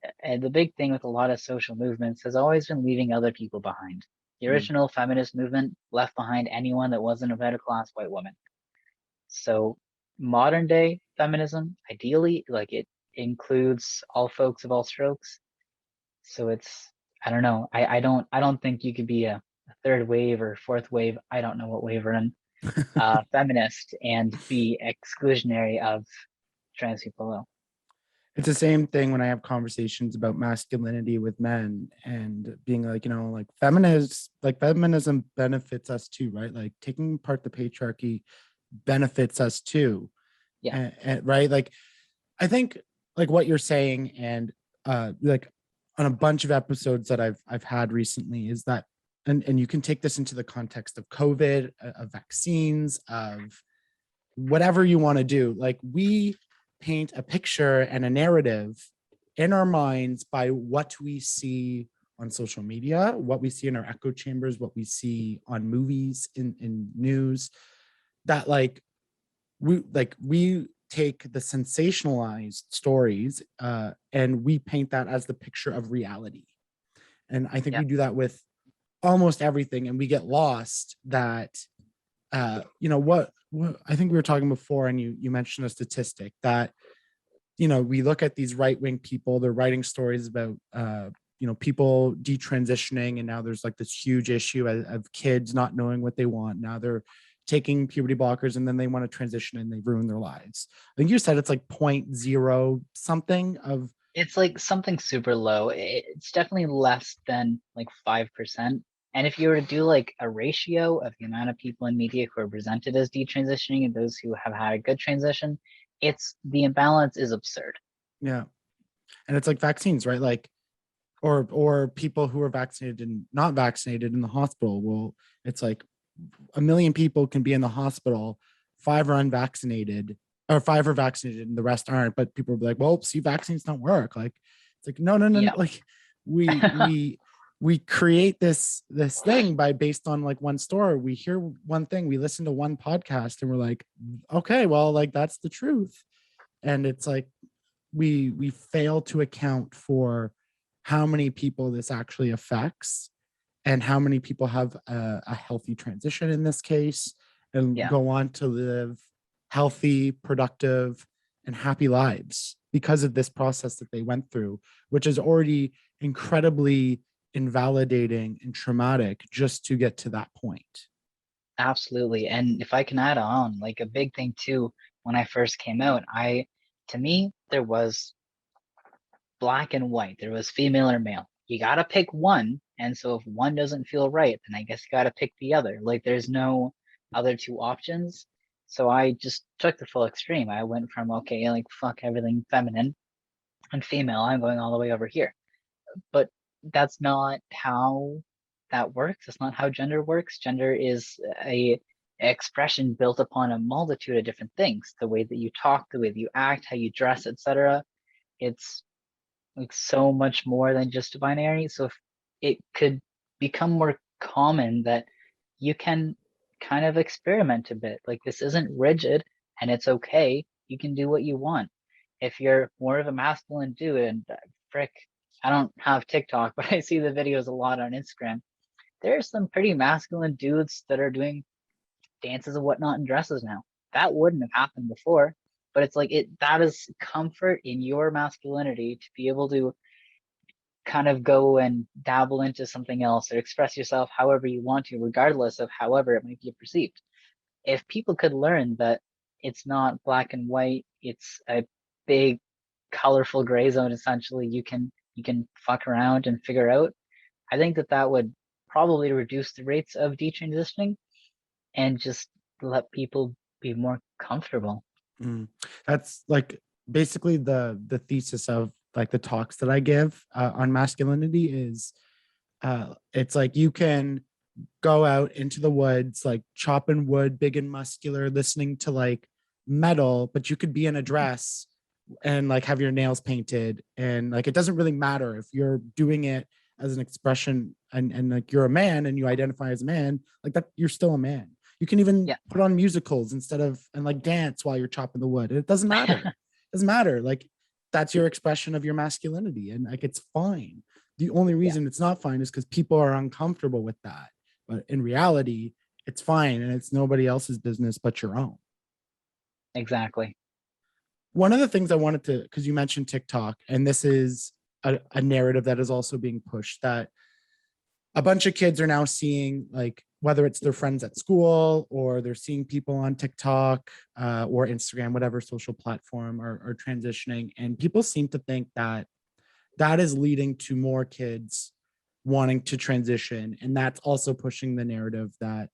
Right. And the big thing with a lot of social movements has always been leaving other people behind. The original feminist movement left behind anyone that wasn't a middle-class white woman. So modern day feminism, ideally, like, it includes all folks of all strokes. So it's, I don't know. I don't think you could be a third wave or fourth wave, I don't know what wave we're in, feminist and be exclusionary of trans people though. It's the same thing when I have conversations about masculinity with men and being like, like feminism benefits us too, right? Like, taking apart the patriarchy benefits us too. Yeah. And right. Like, I think like what you're saying, and like on a bunch of episodes that I've had recently, is that, and you can take this into the context of COVID, of vaccines, of whatever you want to do. Like, we paint a picture and a narrative in our minds by what we see on social media, what we see in our echo chambers, what we see on movies, in news, that we take the sensationalized stories and we paint that as the picture of reality. And I think we do that with almost everything, and we get lost that what I think we were talking before, and you mentioned a statistic that we lok at these right-wing people, they're writing stories about people detransitioning, and now there's like this huge issue of kids not knowing what they want. Now they're taking puberty blockers and then they want to transition and they ruin their lives. I think you said it's like 0.0 something of, it's like something super low. It's definitely less than like 5%. And if you were to do like a ratio of the amount of people in media who are presented as detransitioning and those who have had a good transition, it's the imbalance is absurd. Yeah. And it's like vaccines, right? Like, or people who are vaccinated and not vaccinated in the hospital. Well, it's like 1 million people can be in the hospital, 5 are unvaccinated, or 5 are vaccinated and the rest aren't. But people will be like, well, see, vaccines don't work. Like, it's like, no, no, no, no. Yeah. Like we create this thing by based on like one story. We hear one thing, we listen to one podcast, and we're like, okay, well, like that's the truth. And it's like we fail to account for how many people this actually affects and how many people have a healthy transition in this case and Yeah. go on to live healthy, productive, and happy lives because of this process that they went through, which is already incredibly invalidating and traumatic just to get to that point. Absolutely. And if I can add on, like a big thing too, when I first came out, to me, there was black and white. There was female or male. You got to pick one. And so if one doesn't feel right, then I guess you got to pick the other. Like there's no other two options. So I just took the full extreme. I went from, okay, like fuck everything feminine and female. I'm going all the way over here. But that's not how that works. That's not how gender works. Gender is a expression built upon a multitude of different things. The way that you talk, the way that you act, how you dress, etc. It's like so much more than just a binary. So if it could become more common that you can kind of experiment a bit. Like this isn't rigid and it's okay. You can do what you want. If you're more of a masculine dude, and frick, I don't have TikTok, but I see the videos a lot on Instagram. There's some pretty masculine dudes that are doing dances and whatnot in dresses now. That wouldn't have happened before, but it's like that is comfort in your masculinity to be able to kind of go and dabble into something else or express yourself however you want to, regardless of however it might be perceived. If people could learn that it's not black and white, it's a big colorful gray zone essentially you can fuck around and figure out. I think that would probably reduce the rates of detransitioning and just let people be more comfortable. Mm. That's like basically the thesis of like the talks that I give on masculinity is it's like you can go out into the woods, like chopping wood, big and muscular, listening to like metal, but you could be in a dress and like have your nails painted. And like it doesn't really matter if you're doing it as an expression and like you're a man and you identify as a man, like that, you're still a man. You can even Yeah. put on musicals instead of and like dance while you're chopping the wood. It doesn't matter. It doesn't matter. Like that's your expression of your masculinity. And like it's fine. The only Yeah, reason it's not fine is because people are uncomfortable with that. But in reality, it's fine and it's nobody else's business but your own. exactly. One of the things I wanted to, because you mentioned TikTok, and this is a narrative that is also being pushed, that a bunch of kids are now seeing, like, whether it's their friends at school or they're seeing people on TikTok or Instagram, whatever social platform, are transitioning. And people seem to think that that is leading to more kids wanting to transition. And that's also pushing the narrative that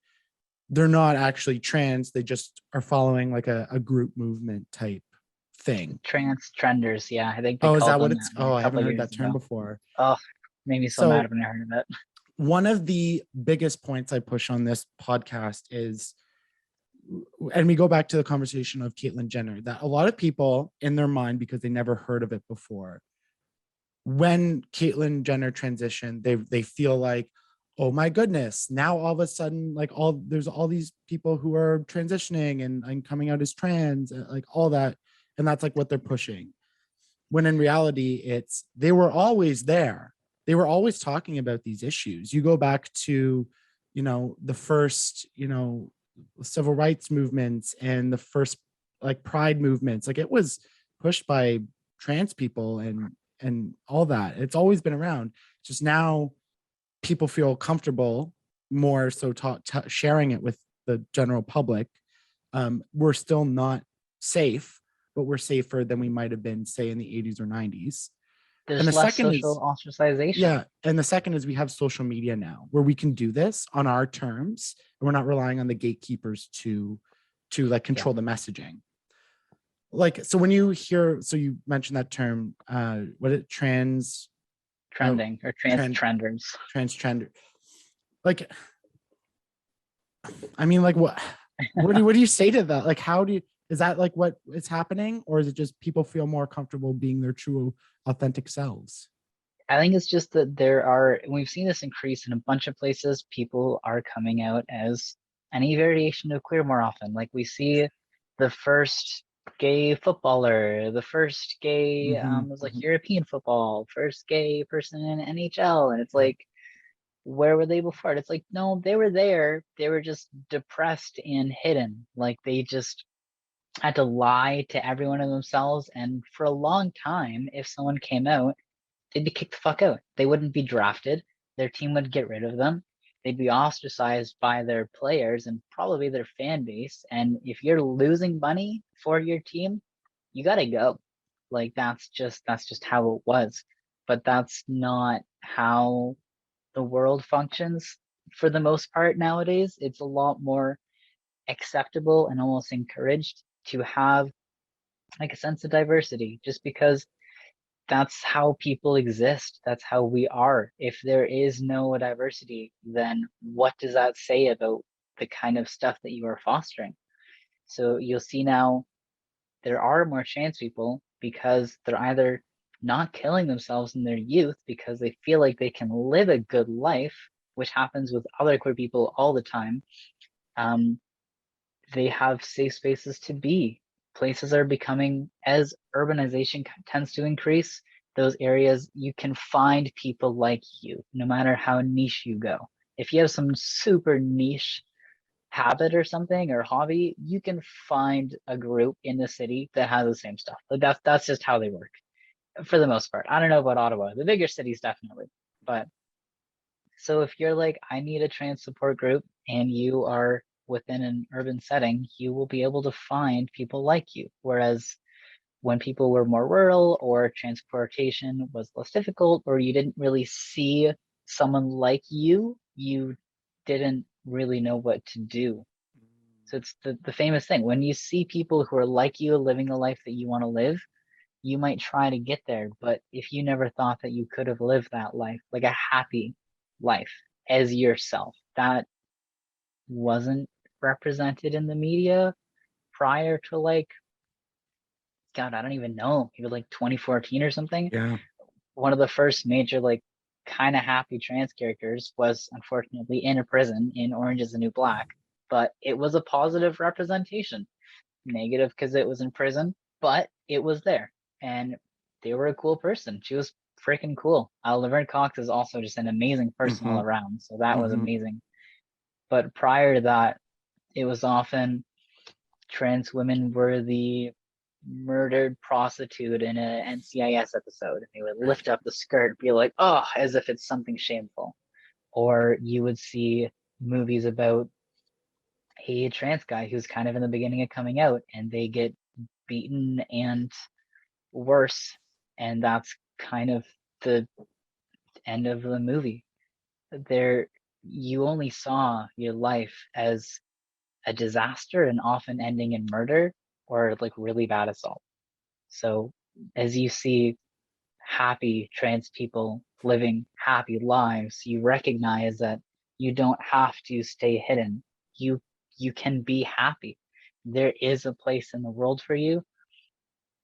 they're not actually trans. They just are following like a group movement type thing. Trans trenders, yeah, I think they Oh, is called that what them it's? that like Oh, a I couple haven't of heard years that term ago. before. Oh, made me so mad So, when I heard of it. one of the biggest points I push on this podcast is, and we go back to the conversation of Caitlyn Jenner, that a lot of people in their mind, because they never heard of it before, when Caitlyn Jenner transitioned, they feel like, oh my goodness, now all of a sudden, like there's all these people who are transitioning and coming out as trans, like all that, and that's like what they're pushing. When in reality, it's they were always there. They were always talking about these issues. You go back to, the first, civil rights movements and the first like pride movements. Like it was pushed by trans people and all that. It's always been around. Just now people feel comfortable more so sharing it with the general public. We're still not safe, but we're safer than we might have been, say, in the 80s or 90s. And There's the less second social is, ostracization. yeah, and the second is we have social media now where we can do this on our terms, and we're not relying on the gatekeepers to like Yeah, control the messaging. Like, so when you hear, so you mentioned that term, what it uh, trending or trend trenders. trend, like, I mean, like, what do you say to that? Like, how do you, is that like what is happening, or is it just people feel more comfortable being their true authentic selves? I think it's just that we've seen this increase in a bunch of places. People are coming out as any variation of queer more often. Like we see the first gay footballer, the first gay, Mm-hmm, was like mm-hmm. European football, first gay person in NHL. And it's Yeah. like, where were they before? It's like, no, they were there. They were just depressed and hidden. Like they just had to lie to everyone and themselves. And for a long time, if someone came out, they'd be kicked the fuck out. They wouldn't be drafted. Their team would get rid of them. They'd be ostracized by their players and probably their fan base. And if you're losing money for your team, you gotta go. Like that's just how it was. But that's not how the world functions for the most part nowadays. It's a lot more acceptable and almost encouraged to have like a sense of diversity just because that's how people exist. That's how we are. If there is no diversity, then what does that say about the kind of stuff that you are fostering? So you'll see now there are more trans people because they're either not killing themselves in their youth because they feel like they can live a good life, which happens with other queer people all the time. Um, they have safe spaces to be. Places are becoming, as urbanization tends to increase, those areas you can find people like you, no matter how niche you go. If you have some super niche habit or something or hobby, you can find a group in the city that has the same stuff. Like that's just how they work for the most part. I don't know about Ottawa. The bigger cities definitely. But so if you're like, I need a trans support group and you are within an urban setting, you will be able to find people like you. Whereas when people were more rural or transportation was less difficult or you didn't really see someone like you didn't really know what to do. So it's the famous thing. When you see people who are like you living the life that you want to live, you might try to get there. But if you never thought that you could have lived that life, like a happy life as yourself, that wasn't represented in the media prior to like, God, I don't even know, maybe like 2014 or something. Yeah. One of the first major, like, kind of happy trans characters was unfortunately in a prison in Orange is the New Black, but it was a positive representation. Negative because it was in prison, but it was there. And they were a cool person. She was freaking cool. Laverne Cox is also just an amazing person all Mm-hmm, around. So that was mm-hmm. amazing. But prior to that, it was often trans women were the murdered prostitute in a NCIS episode. They would lift up the skirt, be like, oh, as if it's something shameful. Or you would see movies about a trans guy who's kind of in the beginning of coming out and they get beaten and worse. And that's kind of the end of the movie. There, you only saw your life as a disaster and often ending in murder or like really bad assault. So as you see happy trans people living happy lives, you recognize that you don't have to stay hidden. You you can be happy. There is a place in the world for you.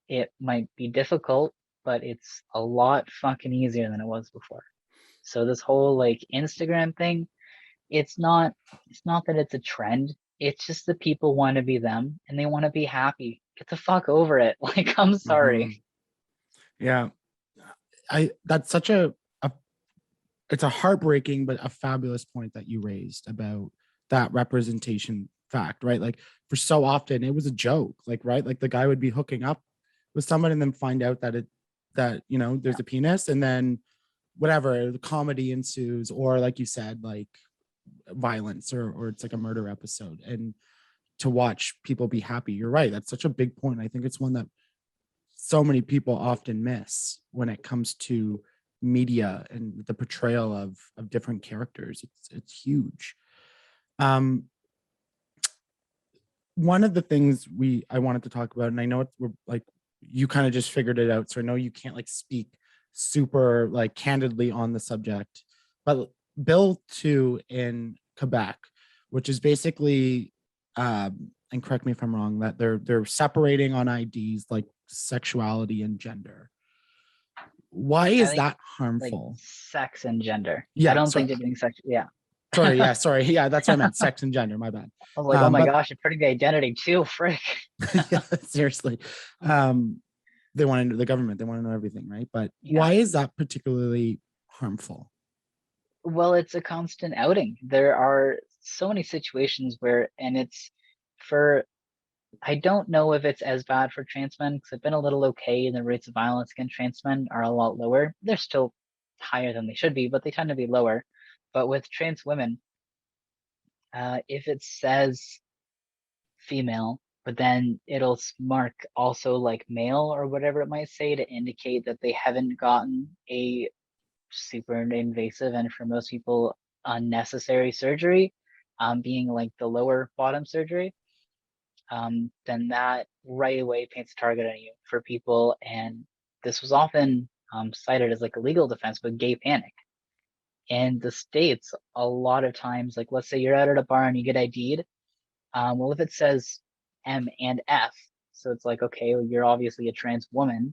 It might be difficult, but it's a lot fucking easier than it was before. So this whole like Instagram thing, it's not that it's a trend. It's just that people want to be them and they want to be happy. Get the fuck over it. Like I'm sorry. Mm-hmm. Yeah. That's such a it's a heartbreaking but a fabulous point that you raised about that representation fact, right? Like, for so often it was a joke, like, right, like the guy would be hooking up with someone and then find out that Yeah. there's a penis, and then whatever, the comedy ensues, or like you said, like violence, or it's like a murder episode. And to watch people be happy, you're right, that's such a big point. I think it's one that so many people often miss when it comes to media and the portrayal of different characters. It's huge. Um, One of the things I wanted to talk about, and I know we're like, you kind of just figured it out, so I know you can't like speak super like candidly on the subject, but Bill 2 in Quebec, which is basically, and correct me if I'm wrong, that they're separating on IDs like sexuality and gender. Why I is think that like harmful? sex and gender. I Yeah, don't think so they're doing sex. Yeah. sorry, yeah, that's what I meant, sex and gender, my bad. I was like, oh my But gosh, you're putting the identity too, frick. yeah, seriously. Um, they want to know the government, they want to know everything, right? But Yeah. why is that particularly harmful? Well, it's a constant outing. There are so many situations where, and it's for, I don't know if it's as bad for trans men because I've been a little okay, and the rates of violence against trans men are a lot lower. They're still higher than they should be, but they tend to be lower. But with trans women, if it says female, but then it'll mark also like male or whatever it might say to indicate that they haven't gotten a super invasive and for most people unnecessary surgery, being like the lower bottom surgery, then that right away paints a target on you for people. And this was often cited as like a legal defense, but gay panic. In the States, a lot of times, like let's say you're out at a bar and you get ID'd, well, if it says M and F, so it's like, okay, well, you're obviously a trans woman.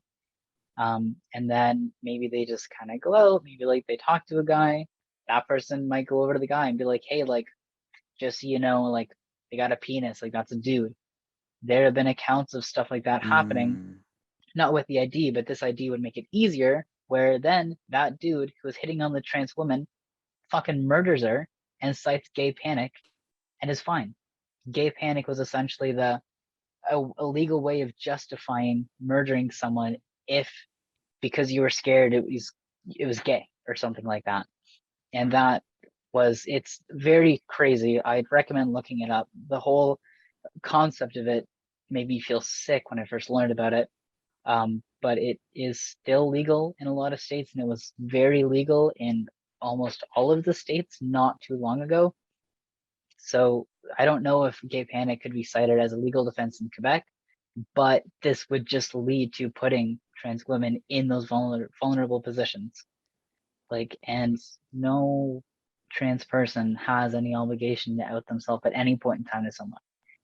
And then maybe they just kind of go out, maybe like they talk to a guy. That person might go over to the guy and be like, hey, like, just so you know, like, they got a penis, like, that's a dude. There have been accounts of stuff like that happening, Mm, not with the ID, but this ID would make it easier, where then that dude who was hitting on the trans woman fucking murders her and cites gay panic and is fine. Gay panic was essentially a legal way of justifying murdering someone if because you were scared it was gay or something like that. And that was it's very crazy. I'd recommend looking it up. The whole concept of it made me feel sick when I first learned about it. But it is still legal in a lot of states, and it was very legal in almost all of the states not too long ago. So I don't know if gay panic could be cited as a legal defense in Quebec, but this would just lead to putting trans women in those vulnerable positions. Like, and no trans person has any obligation to out themselves at any point in time to someone.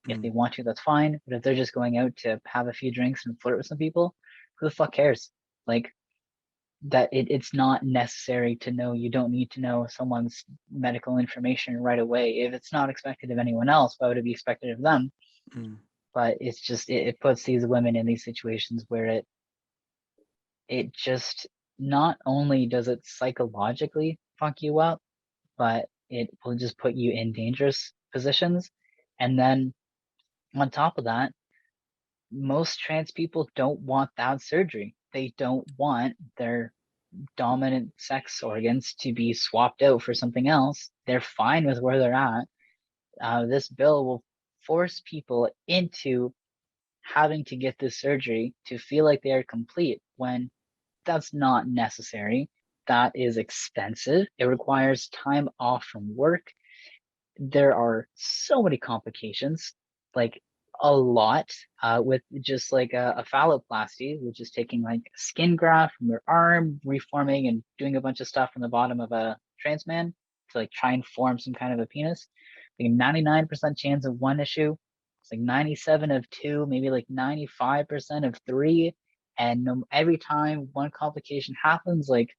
If they mm, want to, that's fine. But if they're just going out to have a few drinks and flirt with some people, who the fuck cares? Like, that it's not necessary to know. You don't need to know someone's medical information right away. If it's not expected of anyone else, why would it be expected of them? mm, But it's just it puts these women in these situations where it just not only does it psychologically fuck you up, but it will just put you in dangerous positions. And then on top of that, most trans people don't want that surgery. They don't want their dominant sex organs to be swapped out for something else. They're fine with where they're at. This bill will force people into having to get this surgery to feel like they are complete when that's not necessary. That is expensive. It requires time off from work. There are so many complications, like a lot, with just like a phalloplasty, which is taking like a skin graft from your arm, reforming and doing a bunch of stuff from the bottom of a trans man to like try and form some kind of a penis. Like a 99% chance of one issue. It's like 97 of two, maybe like 95% of three. And every time one complication happens, like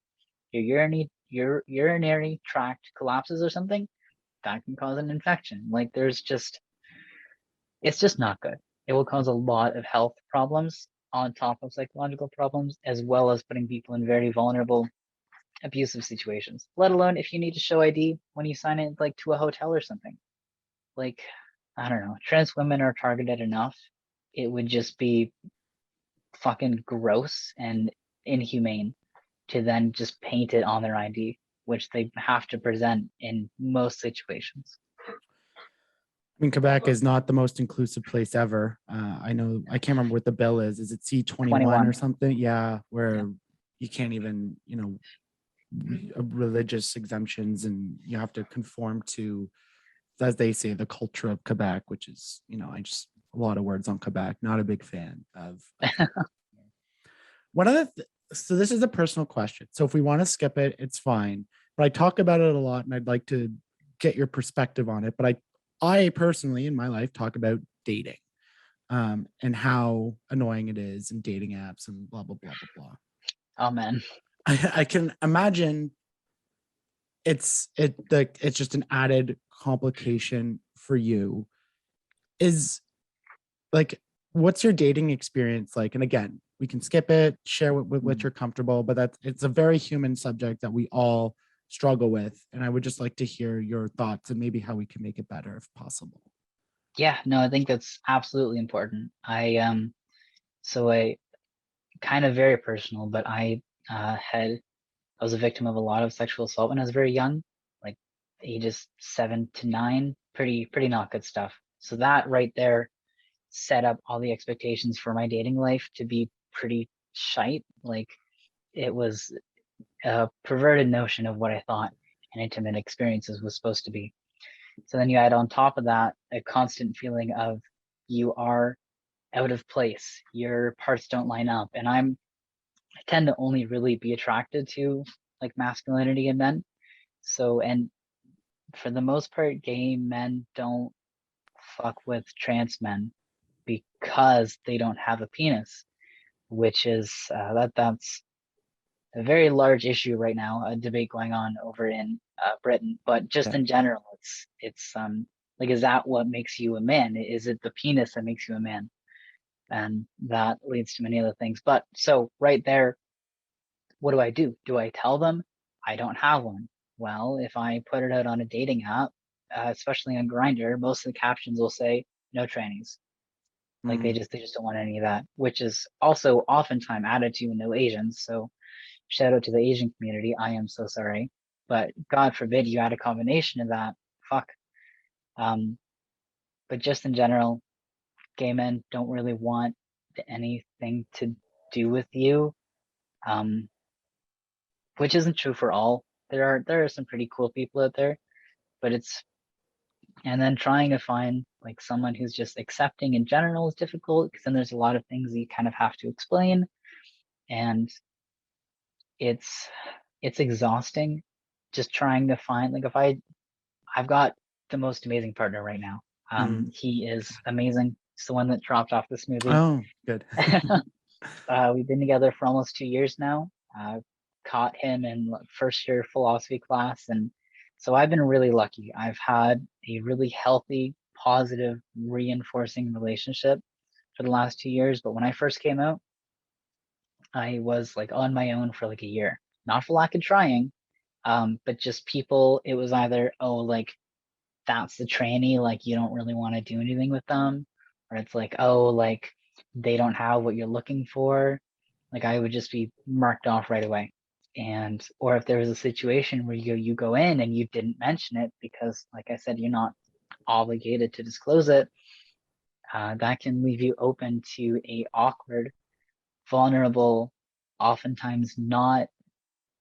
your urinary tract collapses or something, that can cause an infection. Like it's just not good. It will cause a lot of health problems on top of psychological problems, as well as putting people in very vulnerable, abusive situations. Let alone if you need to show ID when you sign in, like to a hotel or something. Like, I don't know, trans women are targeted enough. It would just be fucking gross and inhumane to then just paint it on their ID, which they have to present in most situations. I mean, Quebec is not the most inclusive place ever. I know, I can't remember what the bill is. Is it C-21 or 21. something? Yeah, Yeah. where you can't even, religious exemptions, and you have to conform to, as they say, the culture of Quebec, which is, I just, a lot of words on Quebec. Not a big fan of one of so this is a personal question. So if we want to skip it, it's fine. But I talk about it a lot, and I'd like to get your perspective on it. But I personally, in my life, talk about dating, and how annoying it is, and dating apps, and blah blah blah blah blah. Oh man. I can imagine it's just an added complication for you. Is like, what's your dating experience like? And again, we can skip it, share what you're comfortable, but it's a very human subject that we all struggle with, and I would just like to hear your thoughts and maybe how we can make it better if possible. Yeah, no, I think that's absolutely important. So I kind of very personal, but I was a victim of a lot of sexual assault when I was very young, like ages 7 to 9, pretty not good stuff. So that right there set up all the expectations for my dating life to be pretty shite. Like it was a perverted notion of what I thought an intimate experiences was supposed to be. So then you add on top of that a constant feeling of you are out of place, your parts don't line up, and I tend to only really be attracted to like masculinity in men. So, and for the most part, gay men don't fuck with trans men because they don't have a penis, which is that's a very large issue right now, a debate going on over in Britain. But just Yeah. in general, it's like, is that what makes you a man? Is it the penis that makes you a man? And that leads to many other things. But so right there, what do I do? Do I tell them I don't have one? Well, if I put it out on a dating app, especially on Grindr, most of the captions will say no trannies. Like Mm. they just don't want any of that, which is also oftentimes added to no Asians. So shout out to the Asian community. I am so sorry, but God forbid you add a combination of that. Fuck. Um, but just in general, gay men don't really want anything to do with you. Um, which isn't true for all. There are some pretty cool people out there, but it's and then trying to find like someone who's just accepting in general is difficult because then there's a lot of things you kind of have to explain, and it's it's exhausting just trying to find like if I've got the most amazing partner right now. Mm. He is amazing. He's the one that dropped off the smoothie. Oh, good. We've been together for almost 2 years now. Caught him in first year philosophy class, and so I've been really lucky. I've had a really healthy, positive, reinforcing relationship for the last 2 years. But when I first came out, I was like on my own for like a year, not for lack of trying, but just people. It was either like that's the tranny, like you don't really want to do anything with them, or it's like like they don't have what you're looking for. Like I would just be marked off right away. And or if there was a situation where you go in and you didn't mention it because like I said, you're not obligated to disclose it, that can leave you open to a awkward, vulnerable, oftentimes not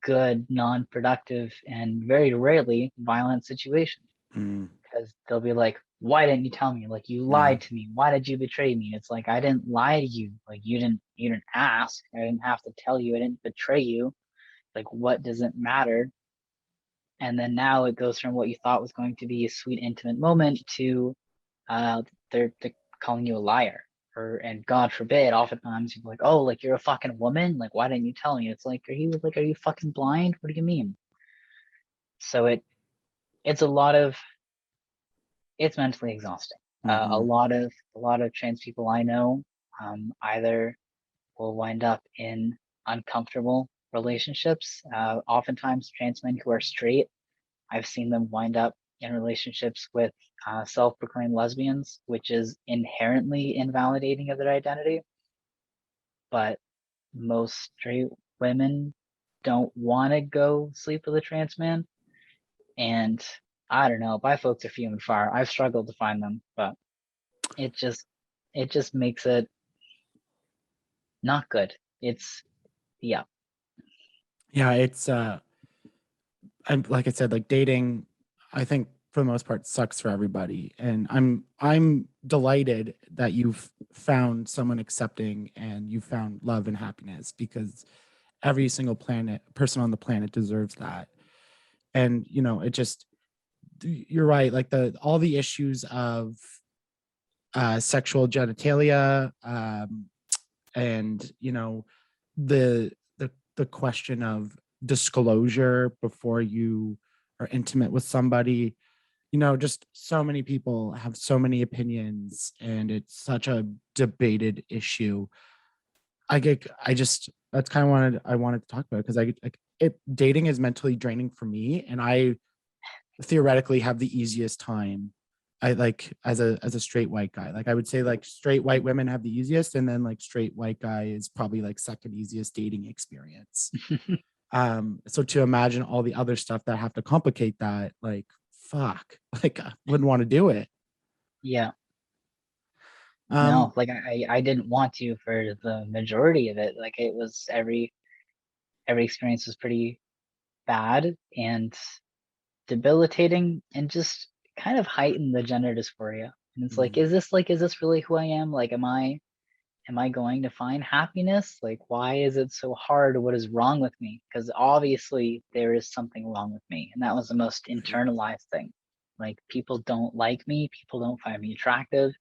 good, non-productive, and very rarely violent situation Mm. because they'll be like, why didn't you tell me? Like you Yeah. lied to me. Why did you betray me? It's like I didn't lie to you. Like you didn't ask. I didn't have to tell you. I didn't betray you. Like what does it matter? And then now it goes from what you thought was going to be a sweet intimate moment to uh they're calling you a liar. Or and God forbid, oftentimes you're like, oh, like you're a fucking woman. Like why didn't you tell me? It's like, are you fucking blind? What do you mean? So it's a lot of it's mentally exhausting. Mm-hmm. A lot of trans people I know either will wind up in uncomfortable relationships. Oftentimes, trans men who are straight, I've seen them wind up in relationships with self-proclaimed lesbians, which is inherently invalidating of their identity. But most straight women don't want to go sleep with a trans man, and I don't know. Bi folks are few and far. I've struggled to find them, but it just it just makes it not good. It's yeah. Yeah, it's I'm like I said, like dating, I think for the most part sucks for everybody. And I'm delighted that you've found someone accepting and you found love and happiness, because every single person on the planet deserves that. And you know, it just, you're right, like the all the issues of sexual genitalia, and you know, the question of disclosure before you are intimate with somebody. You know, just so many people have so many opinions, and it's such a debated issue. I just, that's kind of I wanted to talk about it, because dating is mentally draining for me, and I theoretically have the easiest time. I like, as a straight white guy, like I would say like straight white women have the easiest, and then like straight white guy is probably like second easiest dating experience. So to imagine all the other stuff that have to complicate that, like fuck, like I wouldn't want to do it. Yeah. No, um like I didn't want to for the majority of it. Like it was every experience was pretty bad and debilitating and just kind of heightened the gender dysphoria. And it's mm, like, is this really who I am? Like, am I going to find happiness? Like, why is it so hard? What is wrong with me? Because obviously there is something wrong with me. And that was the most right. internalized thing. Like, people don't like me, people don't find me attractive.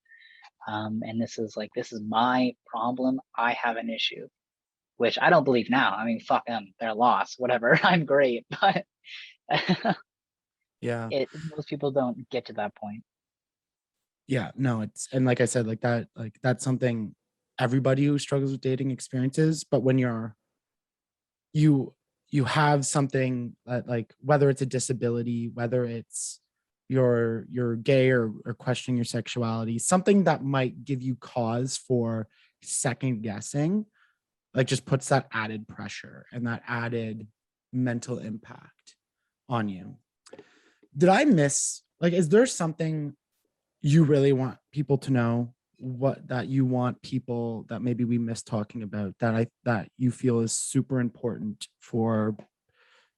And this is my problem. I have an issue, which I don't believe now. I mean, fuck them, they're lost, whatever. I'm great. But Yeah, most people don't get to that point. yeah, no, it's, and like I said, like that's something everybody who struggles with dating experiences. But when you you have something that, like, whether it's a disability, whether it's you're gay, or questioning your sexuality, something that might give you cause for second guessing, like just puts that added pressure and that added mental impact on you. Did I miss, like, is there something you really want people to know, what that you want people that maybe we missed talking about, that you feel is super important for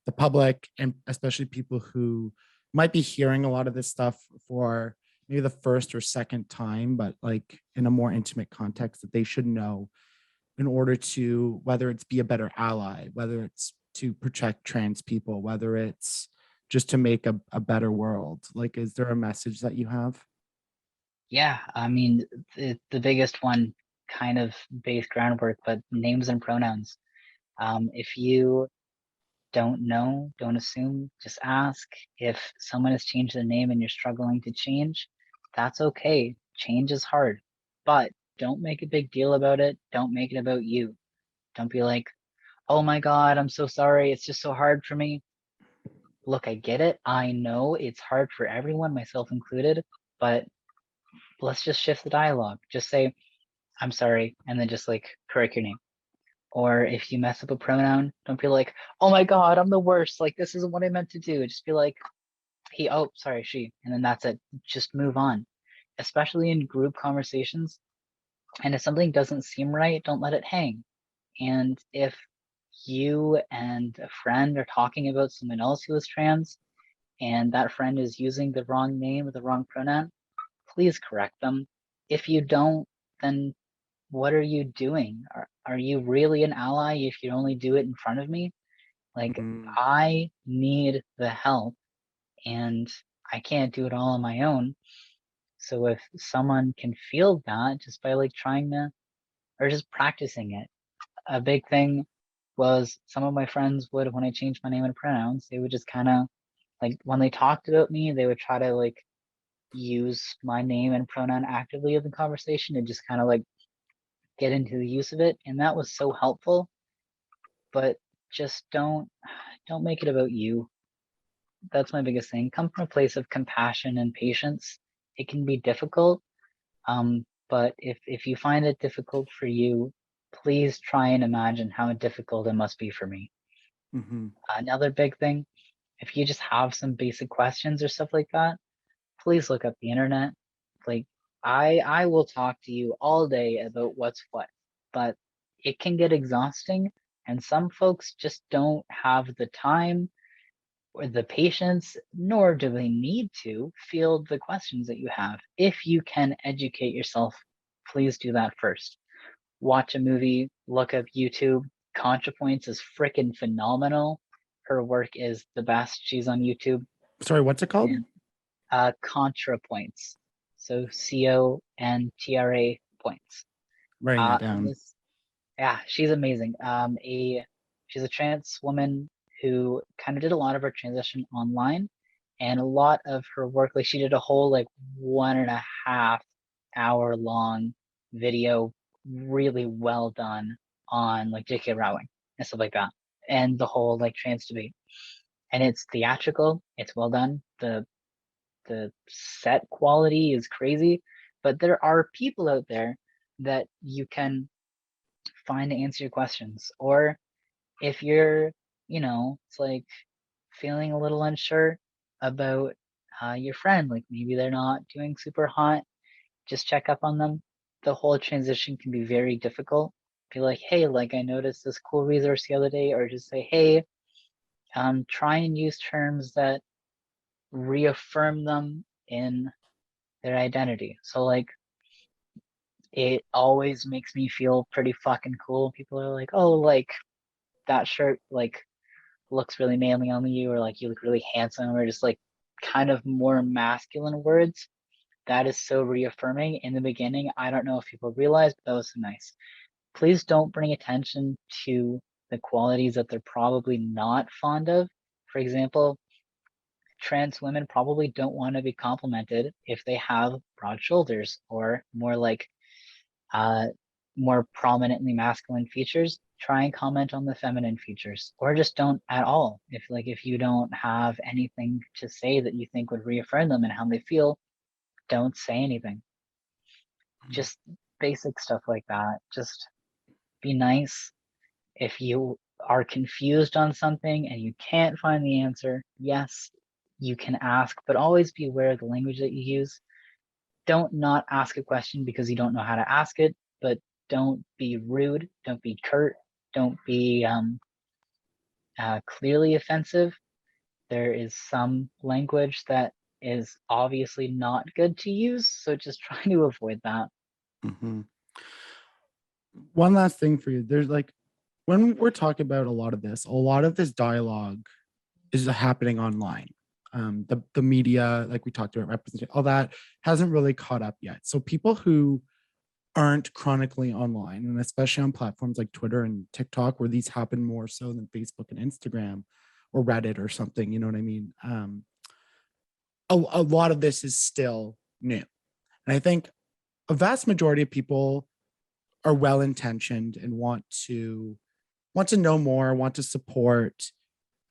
the public, and especially people who might be hearing a lot of this stuff for maybe the first or second time, but like in a more intimate context, that they should know in order to, whether it's be a better ally, whether it's to protect trans people, whether it's just to make a better world? Like, is there a message that you have? Yeah, I mean, the biggest one, kind of base groundwork, but names and pronouns. If you don't know, don't assume, just ask. If someone has changed their name and you're struggling to change, that's okay. Change is hard, but don't make a big deal about it. Don't make it about you. Don't be like, oh my God, I'm so sorry. It's just so hard for me. Look, I get it. I know it's hard for everyone, myself included, but let's just shift the dialogue. Just say, I'm sorry, and then just like correct your name. Or if you mess up a pronoun, don't be like, oh my God, I'm the worst. Like, this isn't what I meant to do. Just be like, he, oh, sorry, she. And then that's it. Just move on, especially in group conversations. And if something doesn't seem right, don't let it hang. And if you and a friend are talking about someone else who is trans and that friend is using the wrong name or the wrong pronoun, please correct them. If you don't, then what are you doing? Are you really an ally if you only do it in front of me? Like, Mm, I need the help and I can't do it all on my own. So if someone can feel that just by like trying to, or just practicing it, a big thing was some of my friends would, when I changed my name and pronouns, they would just kind of like, when they talked about me, they would try to like use my name and pronoun actively in the conversation and just kind of like get into the use of it. And that was so helpful, but just don't make it about you. That's my biggest thing. Come from a place of compassion and patience. It can be difficult, but if you find it difficult for you, please try and imagine how difficult it must be for me. mm-hmm. Another big thing, if you just have some basic questions or stuff like that, please look up the internet. Like I will talk to you all day about what's what, but it can get exhausting, and some folks just don't have the time or the patience, nor do they need to field the questions that you have. If you can educate yourself, please do that first. Watch a movie, look up YouTube. ContraPoints is freaking phenomenal. Her work is the best. She's on YouTube. Sorry, what's it called? And ContraPoints. So CONTRA points. Writing that down. This, yeah, she's amazing. She's a trans woman who kind of did a lot of her transition online, and a lot of her work, like she did a whole like 1.5 hour long video, really well done on like J.K. Rowling and stuff like that, and the whole like trans debate. And it's theatrical, it's well done. The set quality is crazy, but there are people out there that you can find to answer your questions. Or if you're, it's like feeling a little unsure about your friend, like maybe they're not doing super hot, just check up on them. The whole transition can be very difficult. Be like, hey, like I noticed this cool resource the other day, or just say, hey, try and use terms that reaffirm them in their identity. So like it always makes me feel pretty fucking cool. People are like, oh, like that shirt like looks really manly on you, or like you look really handsome, or just like kind of more masculine words. That is so reaffirming. In the beginning, I don't know if people realize, but that was so nice. Please don't bring attention to the qualities that they're probably not fond of. For example, trans women probably don't want to be complimented if they have broad shoulders or more like more prominently masculine features. Try and comment on the feminine features, or just don't at all. If you don't have anything to say that you think would reaffirm them and how they feel, don't say anything. Just basic stuff like that. Just be nice. If you are confused on something and you can't find the answer, yes, you can ask, but always be aware of the language that you use. Don't not ask a question because you don't know how to ask it, but don't be rude, don't be curt, don't be clearly offensive. There is some language that is obviously not good to use, so just try to avoid that. Mm-hmm. One last thing for you. There's like, when we're talking about a lot of this dialogue is happening online. The media, like we talked about, representation, all that hasn't really caught up yet. So people who aren't chronically online, and especially on platforms like Twitter and TikTok, where these happen more so than Facebook and Instagram or Reddit or something, you know what I mean? A lot of this is still new. And I think a vast majority of people are well-intentioned and want to know more, want to support,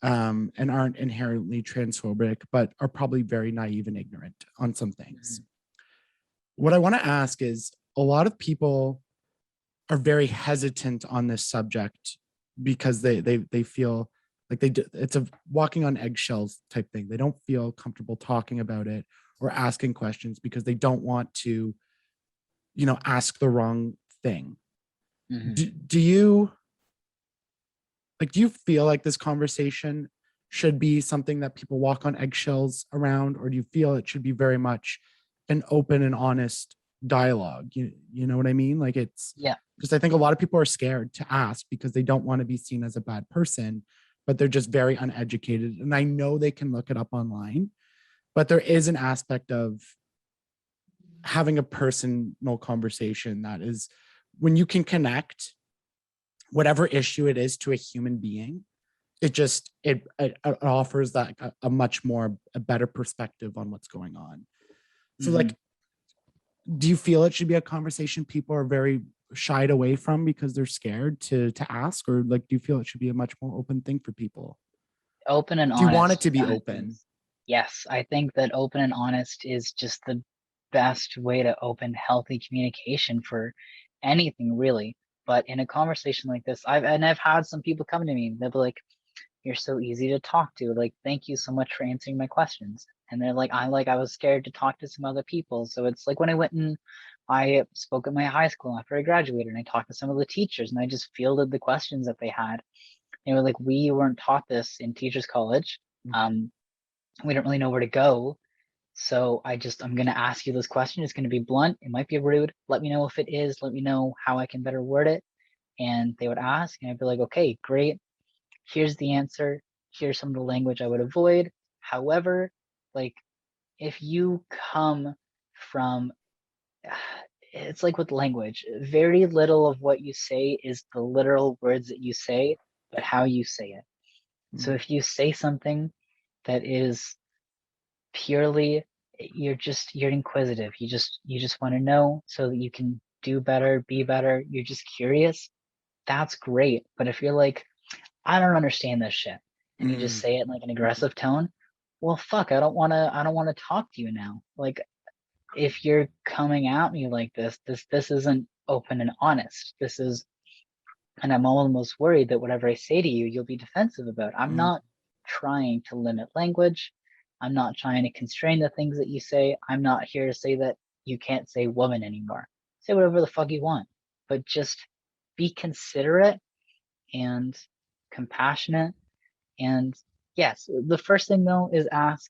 and aren't inherently transphobic, but are probably very naive and ignorant on some things. What I want to ask is, a lot of people are very hesitant on this subject because they feel like it's a walking on eggshells type thing. They don't feel comfortable talking about it or asking questions because they don't want to, ask the wrong thing. Mm-hmm. Do you feel like this conversation should be something that people walk on eggshells around, or do you feel it should be very much an open and honest dialogue? You know what I mean? Like, it's, Yeah. because I think a lot of people are scared to ask because they don't want to be seen as a bad person, but they're just very uneducated. And I know they can look it up online, but there is an aspect of having a personal conversation that is, when you can connect whatever issue it is to a human being, it offers that a much more a better perspective on what's going on. So like, do you feel it should be a conversation people are very shied away from because they're scared to ask, or like, do you feel it should be a much more open thing for people? Open and Do you honest. want it to be open? Yes, I think that open and honest is just the best way to open healthy communication for anything, really. But in a conversation like this, I've had some people come to me, they'll be like, you're so easy to talk to. Like, thank you so much for answering my questions. And they're like, I was scared to talk to some other people. So it's like when I went and I spoke at my high school after I graduated, and I talked to some of the teachers, and I just fielded the questions that they had. They were like, we weren't taught this in teachers college. We don't really know where to go. So I'm going to ask you this question. It's going to be blunt. It might be rude. Let me know if it is. Let me know how I can better word it. And they would ask, and I'd be like, okay, great. Here's the answer. Here's some of the language I would avoid. However, like, if you come from, it's like with language, very little of what you say is the literal words that you say, but how you say it. So if you say something that is purely, you're inquisitive, you just want to know so that you can do better, be better, you're just curious, that's great. But if you're like, I don't understand this shit, and you just say it in like an aggressive tone, well, fuck, I don't want to talk to you now. Like, if you're coming at me like this isn't open and honest. This is, and I'm almost worried that whatever I say to you, you'll be defensive about. I'm not trying to limit language. I'm not trying to constrain the things that you say. I'm not here to say that you can't say woman anymore. Say whatever the fuck you want, but just be considerate and compassionate. And yes, the first thing though is ask,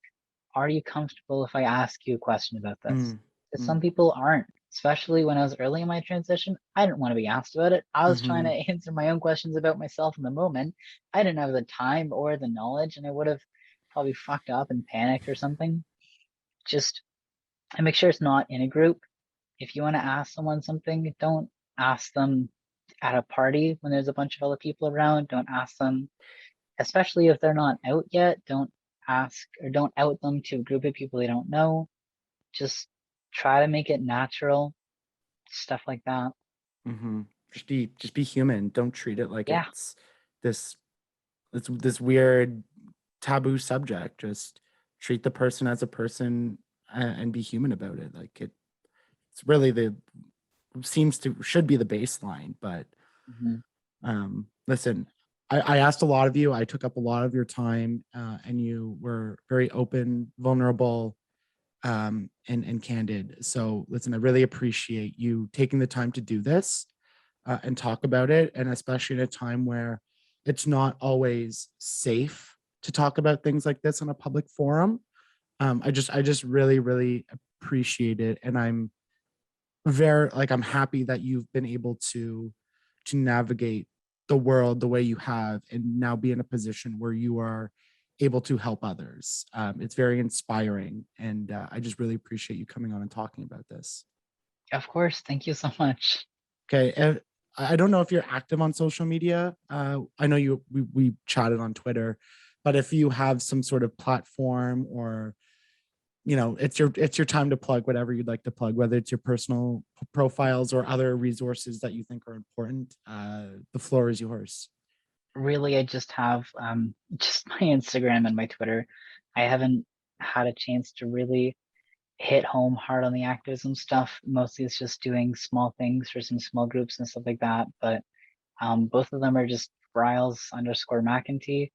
are you comfortable if I ask you a question about this? Because some people aren't, especially when I was early in my transition. I didn't want to be asked about it. I was trying to answer my own questions about myself in the moment. I didn't have the time or the knowledge, and I would have probably fucked up and panicked or something. Just, and make sure it's not in a group. If you want to ask someone something, don't ask them at a party when there's a bunch of other people around. Don't ask them, especially if they're not out yet. Don't ask or don't out them to a group of people they don't know. Just try to make it natural, stuff like that. Just be human. Don't treat it like Yeah. it's this weird taboo subject. Just treat the person as a person and be human about it. Like it's really should be the baseline. But listen, I asked a lot of you. I took up a lot of your time, and you were very open, vulnerable, and candid. So listen, I really appreciate you taking the time to do this and talk about it, and especially in a time where it's not always safe to talk about things like this on a public forum. I just really appreciate it, and I'm I'm happy that you've been able to navigate the world the way you have, and now be in a position where you are able to help others. It's very inspiring, and I just really appreciate you coming on and talking about this. Of course. Thank you so much. Okay. And I don't know if you're active on social media. I know we chatted on Twitter, but if you have some sort of platform, or it's your time to plug whatever you'd like to plug, whether it's your personal profiles or other resources that you think are important. The floor is yours. Really, I just have just my Instagram and my Twitter. I haven't had a chance to really hit home hard on the activism stuff. Mostly it's just doing small things for some small groups and stuff like that. But both of them are just Riles_McEntee.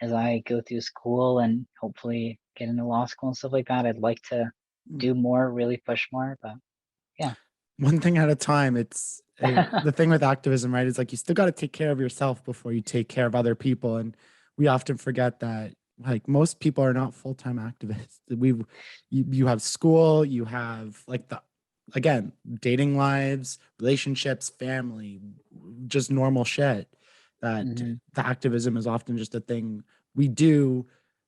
As I go through school and hopefully get into law school and stuff like that, I'd like to do more, really push more. But yeah. One thing at a time. It's the thing with activism, right? Is like you still got to take care of yourself before you take care of other people. And we often forget that, like, most people are not full-time activists. You have school, you have like again, dating lives, relationships, family, just normal shit. That the activism is often just a thing we do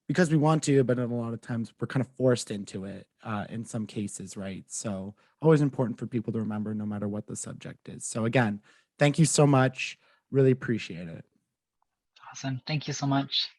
because we want to, but a lot of times we're kind of forced into it in some cases, right? So always important for people to remember, no matter what the subject is. So again, thank you so much. Really appreciate it. Awesome. Thank you so much.